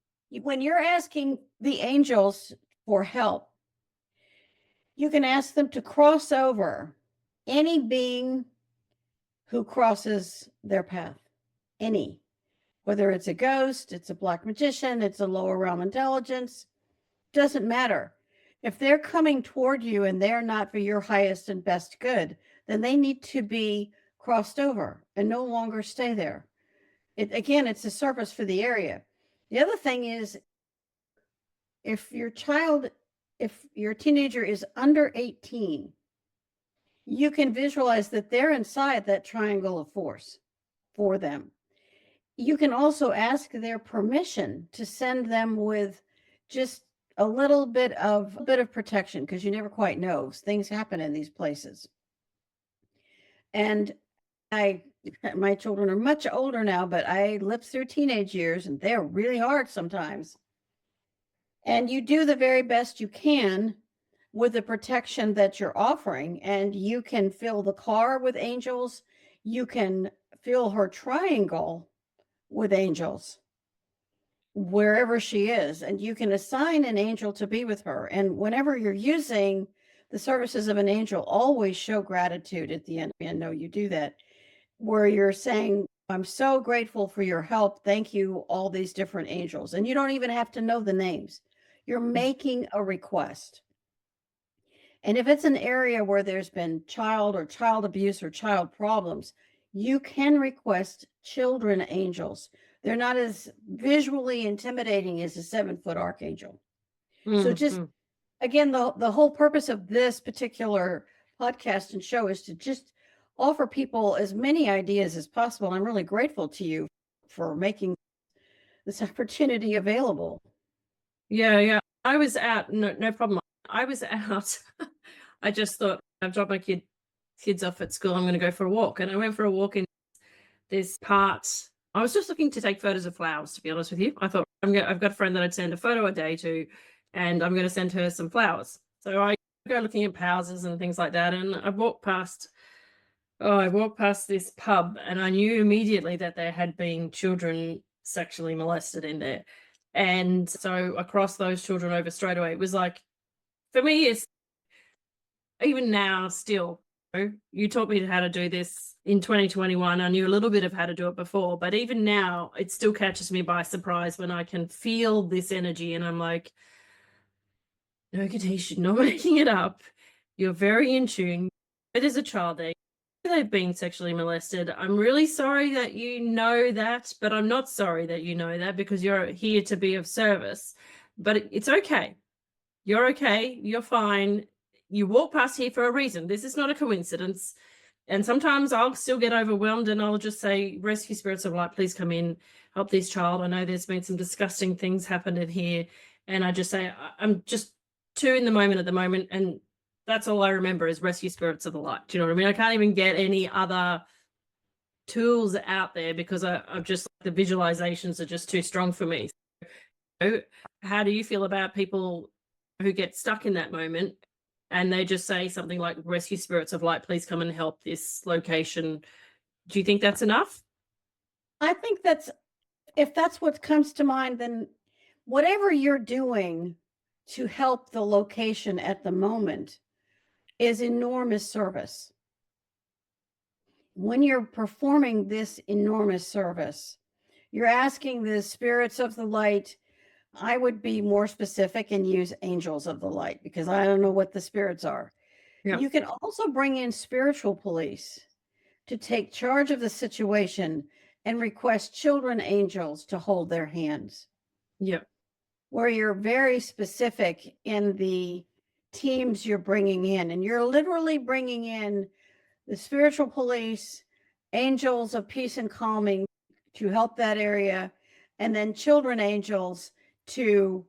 When you're asking the angels for help, you can ask them to cross over any being who crosses their path. Any, whether it's a ghost, it's a black magician, it's a lower realm intelligence, doesn't matter. If they're coming toward you and they're not for your highest and best good, then they need to be crossed over and no longer stay there. It's a service for the area. The other thing is, if your teenager is under 18, you can visualize that they're inside that triangle of force for them. You can also ask their permission to send them with just a little bit of protection, because you never quite know. Things happen in these places. And my children are much older now, but I lived through teenage years, and they're really hard sometimes. And you do the very best you can with the protection that you're offering. And you can fill the car with angels. You can fill her triangle with angels wherever she is, and you can assign an angel to be with her. And whenever you're using the services of an angel, always show gratitude at the end. I know you do that, where you're saying, I'm so grateful for your help. Thank you, all these different angels. And you don't even have to know the names. You're making a request. And if it's an area where there's been child abuse or child problems, you can request children angels. They're not as visually intimidating as a 7-foot archangel. So just, again, the whole purpose of this particular podcast and show is to just offer people as many ideas as possible. And I'm really grateful to you for making this opportunity available. Yeah. I was out, no problem. I was out. I just thought, I've dropped my kids off at school. I'm going to go for a walk. And I went for a walk in this part. I was just looking to take photos of flowers, to be honest with you. I thought, I've got a friend that I'd send a photo a day to, and I'm going to send her some flowers. So I go looking at houses and things like that. And I walked past this pub, and I knew immediately that there had been children sexually molested in there. And so across those children over straight away, it was like, for me, it's even now still, you taught me how to do this in 2021. I knew a little bit of how to do it before, but even now it still catches me by surprise when I can feel this energy and I'm like, no, Katisha, you're not making it up. You're very in tune. It is a child there. They've been sexually molested. I'm really sorry that you know that, but I'm not sorry that you know that because you're here to be of service. But it's okay. You're okay. You're fine. You walk past here for a reason. This is not a coincidence. And sometimes I'll still get overwhelmed and I'll just say, rescue spirits of light, please come in, help this child. I know there's been some disgusting things happened in here. And I just say, I'm just too in the moment at the moment. And that's all I remember is rescue spirits of the light. Do you know what I mean? I can't even get any other tools out there because I'm just, the visualizations are just too strong for me. So how do you feel about people who get stuck in that moment and they just say something like, rescue spirits of light, please come and help this location? Do you think that's enough? I think if that's what comes to mind, then whatever you're doing to help the location at the moment is enormous service. When you're performing this enormous service, you're asking the spirits of the light. I would be more specific and use angels of the light because I don't know what the spirits are. Yeah. You can also bring in spiritual police to take charge of the situation and request children angels to hold their hands. Yeah. Where you're very specific in the teams you're bringing in, and you're literally bringing in the spiritual police, angels of peace and calming to help that area, and then children angels to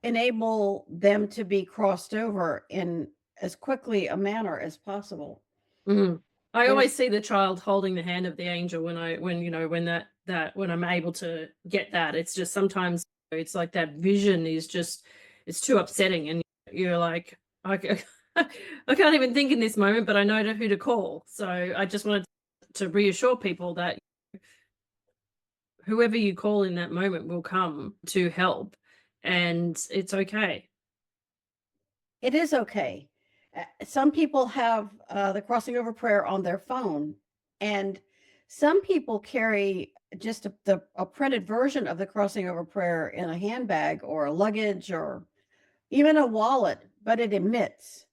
enable them to be crossed over in as quickly a manner as possible. Mm. I always see the child holding the hand of the angel when I'm able to get that. It's just sometimes it's like that vision is just, it's too upsetting. And you're like, I can't even think in this moment, but I know who to call. So I just wanted to reassure people that whoever you call in that moment will come to help, and it's okay. It is okay. Some people have the crossing over prayer on their phone, and some people carry just a printed version of the crossing over prayer in a handbag or a luggage or even a wallet, but it emits,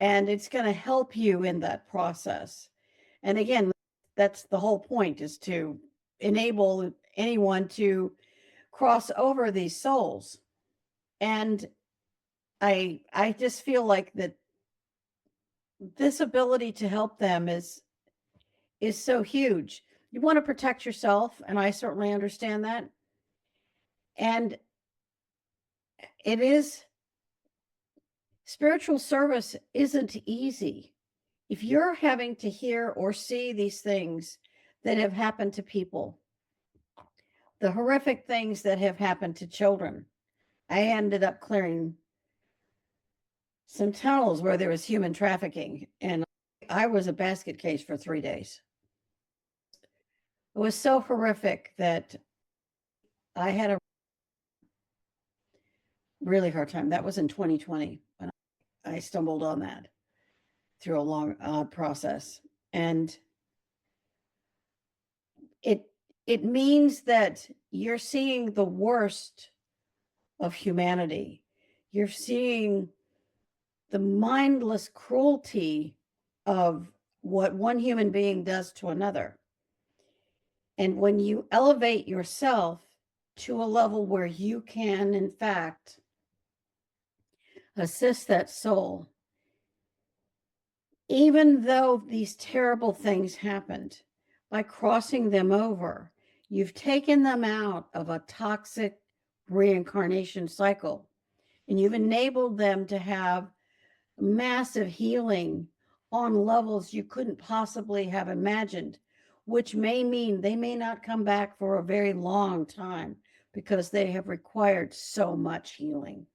and it's going to help you in that process. And again, that's the whole point, is to enable anyone to cross over these souls. And I just feel like that this ability to help them is so huge. You want to protect yourself, and I certainly understand that. And it is, spiritual service isn't easy. If you're having to hear or see these things that have happened to people, the horrific things that have happened to children, I ended up clearing some tunnels where there was human trafficking, and I was a basket case for 3 days. It was so horrific that I had a really hard time. That was in 2020 when I stumbled on that through a long process. And it means that you're seeing the worst of humanity. You're seeing the mindless cruelty of what one human being does to another. And when you elevate yourself to a level where you can, in fact, assist that soul, even though these terrible things happened, by crossing them over, you've taken them out of a toxic reincarnation cycle, and you've enabled them to have massive healing on levels you couldn't possibly have imagined, which may mean they may not come back for a very long time because they have required so much healing.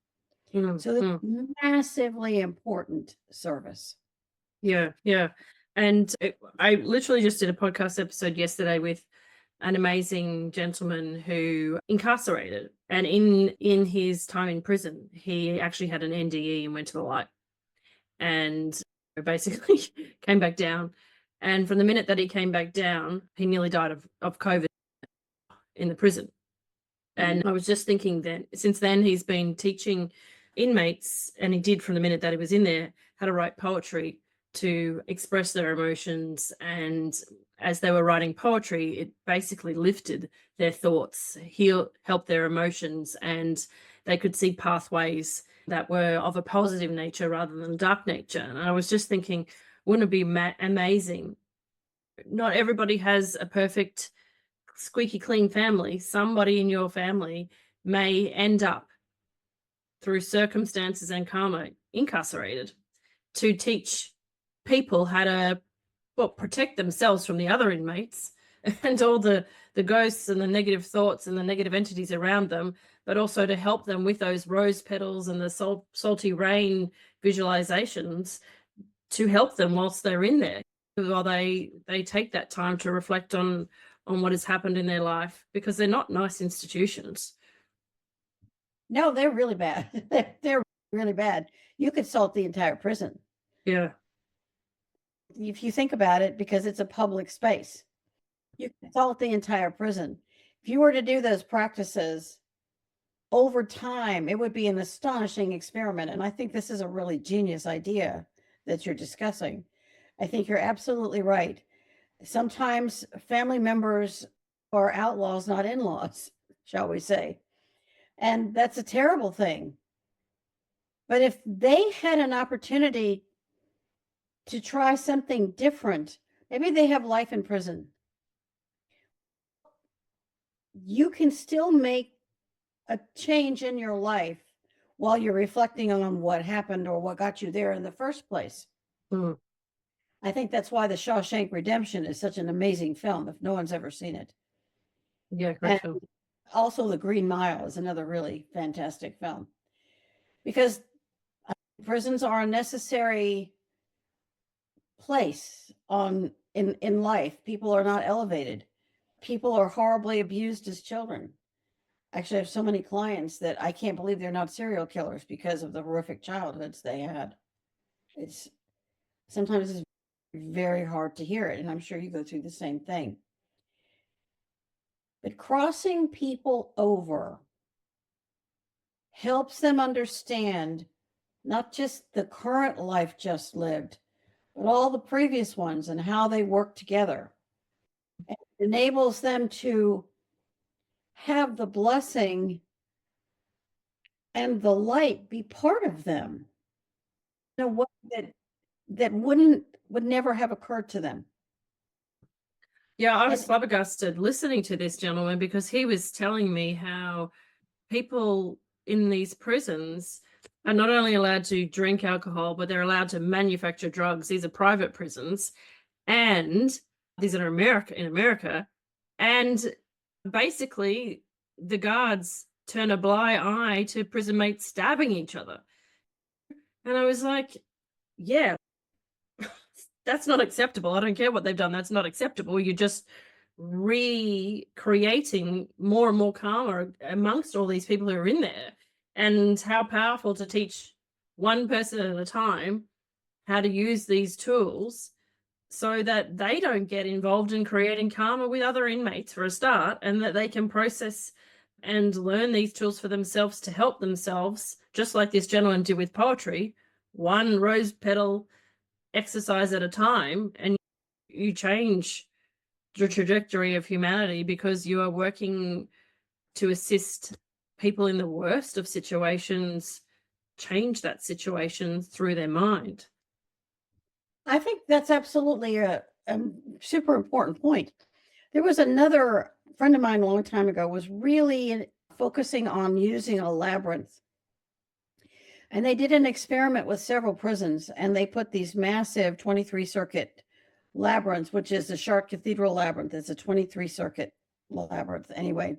So it's massively important service. Yeah. And I literally just did a podcast episode yesterday with an amazing gentleman who incarcerated, and in his time in prison, he actually had an NDE and went to the light, and basically came back down. And from the minute that he came back down, he nearly died of COVID in the prison. And I was just thinking that since then he's been teaching inmates, and he did from the minute that he was in there, how to write poetry to express their emotions. And as they were writing poetry, it basically lifted their thoughts, helped their emotions, and they could see pathways that were of a positive nature rather than dark nature. And I was just thinking, wouldn't it be amazing? Not everybody has a perfect squeaky clean family. Somebody in your family may end up, through circumstances and karma, incarcerated, to teach people how to protect themselves from the other inmates and all the ghosts and the negative thoughts and the negative entities around them, but also to help them with those rose petals and the salty rain visualizations, to help them whilst they're in there, while they take that time to reflect on what has happened in their life, because they're not nice institutions. No, they're really bad. They're really bad. You could salt the entire prison. Yeah. If you think about it, because it's a public space, you could salt the entire prison. If you were to do those practices over time, it would be an astonishing experiment. And I think this is a really genius idea that you're discussing. I think you're absolutely right. Sometimes family members are outlaws, not in-laws, shall we say. And that's a terrible thing. But if they had an opportunity to try something different, maybe they have life in prison, you can still make a change in your life while you're reflecting on what happened or what got you there in the first place. Mm. I think that's why The Shawshank Redemption is such an amazing film, if no one's ever seen it. Yeah, great film. Also, The Green Mile is another really fantastic film, because prisons are a necessary place in life. People are not elevated. People are horribly abused as children. Actually, I have so many clients that I can't believe they're not serial killers because of the horrific childhoods they had. Sometimes it's very hard to hear it, and I'm sure you go through the same thing. But crossing people over helps them understand not just the current life just lived, but all the previous ones and how they work together. It enables them to have the blessing and the light be part of them in a way that would never have occurred to them. Yeah, I was flabbergasted listening to this gentleman, because he was telling me how people in these prisons are not only allowed to drink alcohol, but they're allowed to manufacture drugs. These are private prisons, and these are in America. And basically, the guards turn a blind eye to prison mates stabbing each other. And I was like, yeah, that's not acceptable. I don't care what they've done. That's not acceptable. You're just recreating more and more karma amongst all these people who are in there. And how powerful to teach one person at a time how to use these tools, so that they don't get involved in creating karma with other inmates for a start, and that they can process and learn these tools for themselves to help themselves, just like this gentleman did with poetry, one rose petal exercise at a time, and you change the trajectory of humanity, because you are working to assist people in the worst of situations change that situation through their mind. I think that's absolutely a super important point. There was another friend of mine a long time ago was really focusing on using a labyrinth. And they did an experiment with several prisons, and they put these massive 23 circuit labyrinths, which is the Chartres Cathedral Labyrinth. It's a 23 circuit labyrinth. Anyway,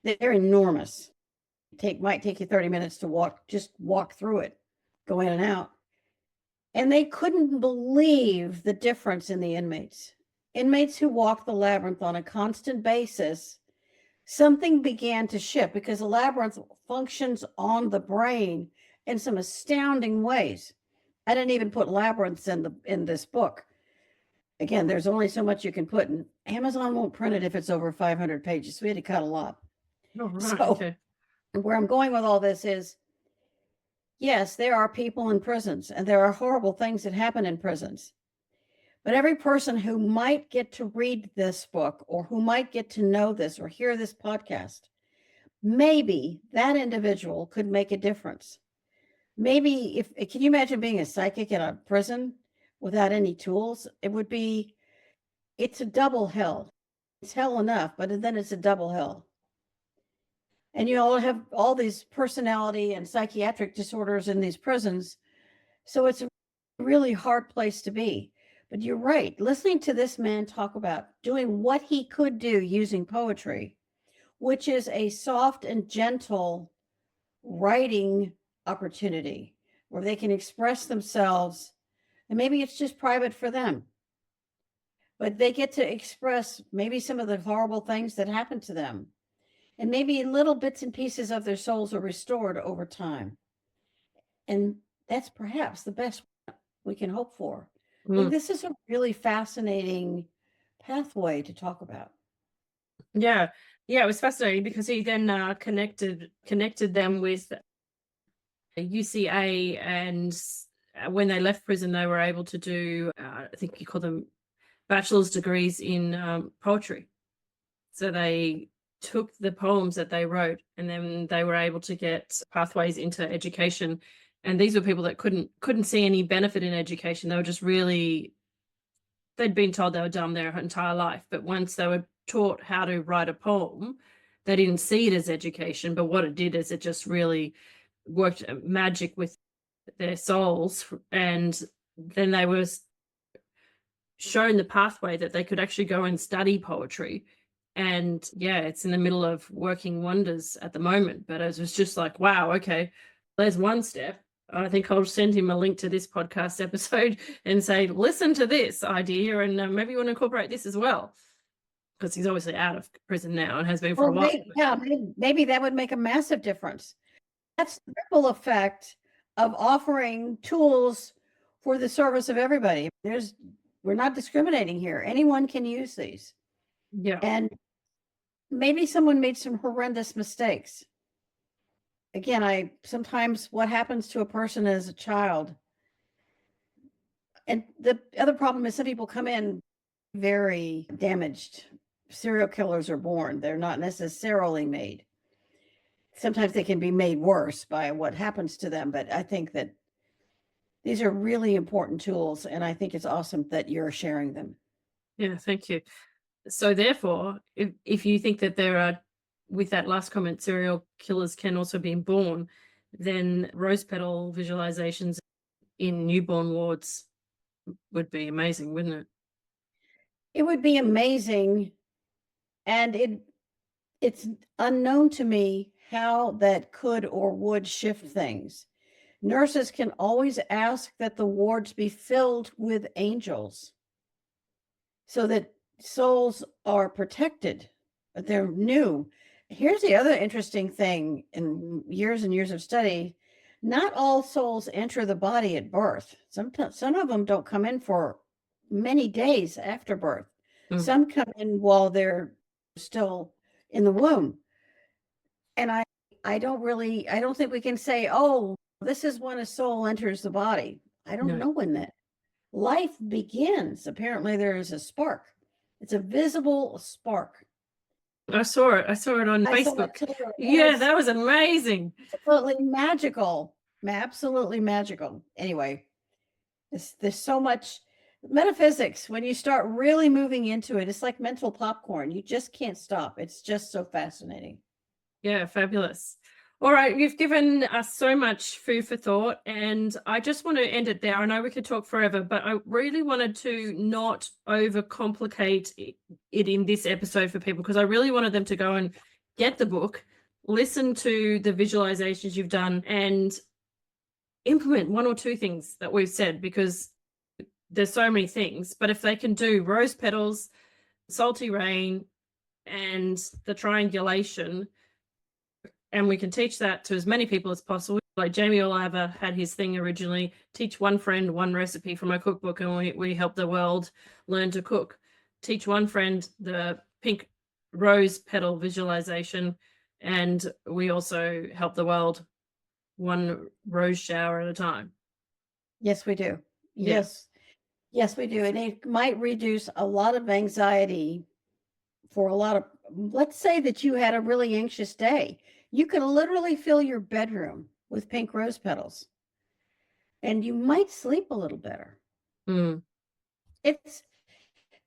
they're enormous. Might take you 30 minutes to walk through it, go in and out. And they couldn't believe the difference in the inmates. inmates who walk the labyrinth on a constant basis, something began to shift because the labyrinth functions on the brain in some astounding ways. I didn't even put labyrinths in this book. Again, there's only so much you can put, and Amazon won't print it if it's over 500 pages. So we had to cut a lot. Oh, right. So Okay. where I'm going with all this is, yes, there are people in prisons and there are horrible things that happen in prisons. But every person who might get to read this book or who might get to know this or hear this podcast, maybe that individual could make a difference. Maybe can you imagine being a psychic in a prison without any tools? It's a double hell. It's hell enough, but then it's a double hell. And you all have all these personality and psychiatric disorders in these prisons. So it's a really hard place to be. But you're right. Listening to this man talk about doing what he could do using poetry, which is a soft and gentle writing opportunity where they can express themselves. And maybe it's just private for them, but they get to express maybe some of the horrible things that happened to them. And maybe little bits and pieces of their souls are restored over time. And that's perhaps the best we can hope for. I think this is a really fascinating pathway to talk about. Yeah. Yeah, it was fascinating because he then connected them with UCA, and when they left prison, they were able to do, I think you call them bachelor's degrees in poetry. So they took the poems that they wrote and then they were able to get pathways into education. And these were people that couldn't see any benefit in education. They were just really, they'd been told they were dumb their entire life. But once they were taught how to write a poem, they didn't see it as education. But what it did is it just really worked magic with their souls. And then they were shown the pathway that they could actually go and study poetry. And yeah, it's in the middle of working wonders at the moment. But it was just like, wow, okay, there's one step. I think I'll send him a link to this podcast episode and say, listen to this idea, and maybe you want to incorporate this as well. Because he's obviously out of prison now and has been for a while. Maybe that would make a massive difference. That's the ripple effect of offering tools for the service of everybody. We're not discriminating here. Anyone can use these. Yeah. And maybe someone made some horrendous mistakes. Again, sometimes what happens to a person as a child. And the other problem is some people come in very damaged. Serial killers are born. They're not necessarily made. Sometimes they can be made worse by what happens to them. But I think that these are really important tools. And I think it's awesome that you're sharing them. Yeah, thank you. So therefore, if you think that there are, with that last comment, serial killers can also be born, then rose petal visualizations in newborn wards would be amazing, wouldn't it? It would be amazing. And it's unknown to me how that could or would shift things. Nurses can always ask that the wards be filled with angels so that souls are protected, but they're new. Here's the other interesting thing in years and years of study. Not all souls enter the body at birth. Some of them don't come in for many days after birth. Some come in while they're still in the womb. And I don't think we can say, oh, this is when a soul enters the body. I don't know when that life begins. Apparently there is a spark. It's a visible spark. I saw it on Facebook. Yeah, that was amazing. Absolutely magical. Absolutely magical. Anyway, there's so much metaphysics. When you start really moving into it, it's like mental popcorn. You just can't stop. It's just so fascinating. Yeah, fabulous. All right, you've given us so much food for thought, and I just want to end it there. I know we could talk forever, but I really wanted to not overcomplicate it in this episode for people, because I really wanted them to go and get the book, listen to the visualizations you've done, and implement one or two things that we've said, because there's so many things, but if they can do rose petals, salty rain, and the triangulation, and we can teach that to as many people as possible. Like Jamie Oliver had his thing originally, teach one friend one recipe from a cookbook, and we help the world learn to cook. Teach one friend the pink rose petal visualization, and we also help the world one rose shower at a time. Yes, we do. Yes. Yes, we do. And it might reduce a lot of anxiety for a lot of, let's say that you had a really anxious day. You can literally fill your bedroom with pink rose petals and you might sleep a little better.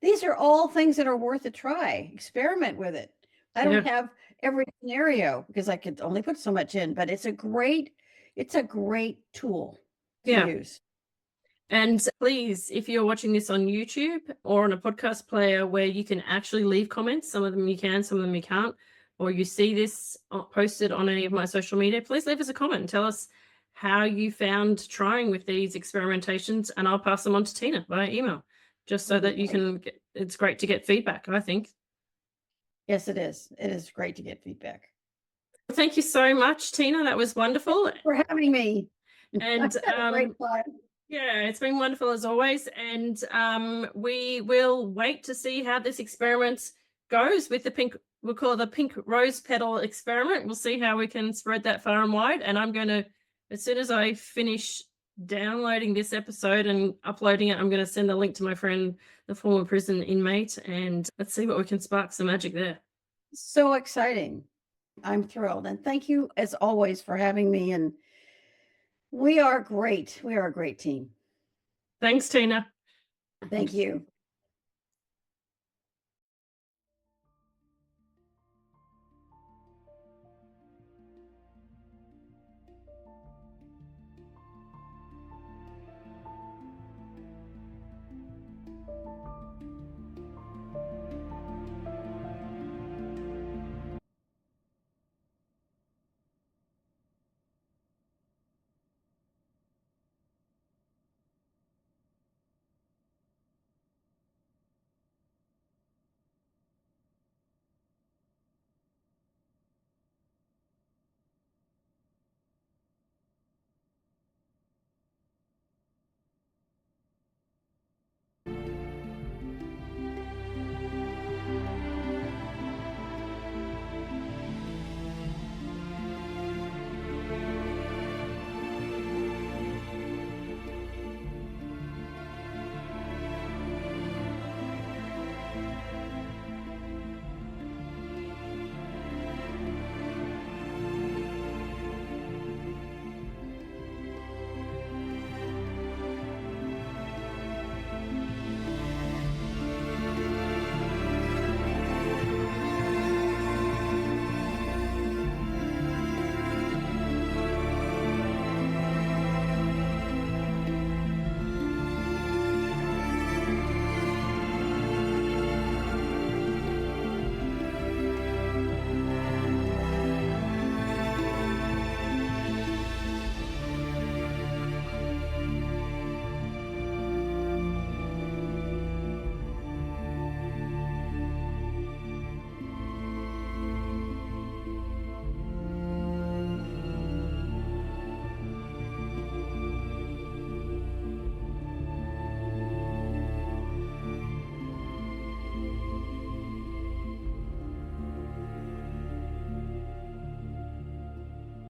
These are all things that are worth a try. Experiment with it. I don't have every scenario because I could only put so much in, but it's a great tool to use. And please, if you're watching this on YouTube or on a podcast player where you can actually leave comments, some of them you can, some of them you can't, or you see this posted on any of my social media, please leave us a comment and tell us how you found trying with these experimentations, and I'll pass them on to Tina via email, just so that you can it's great to get feedback, I think. Yes, it is. It is great to get feedback. Thank you so much, Tina. That was wonderful. Thank you for having me. And great time. Yeah, it's been wonderful as always. And we will wait to see how this experiment goes with the pink, we'll call it the pink rose petal experiment. We'll see how we can spread that far and wide. And I'm going to, as soon as I finish downloading this episode and uploading it, I'm going to send the link to my friend, the former prison inmate, and let's see what we can spark some magic there. So exciting. I'm thrilled. And thank you as always for having me. And we are great. We are a great team. Thanks, Tina. Thank you.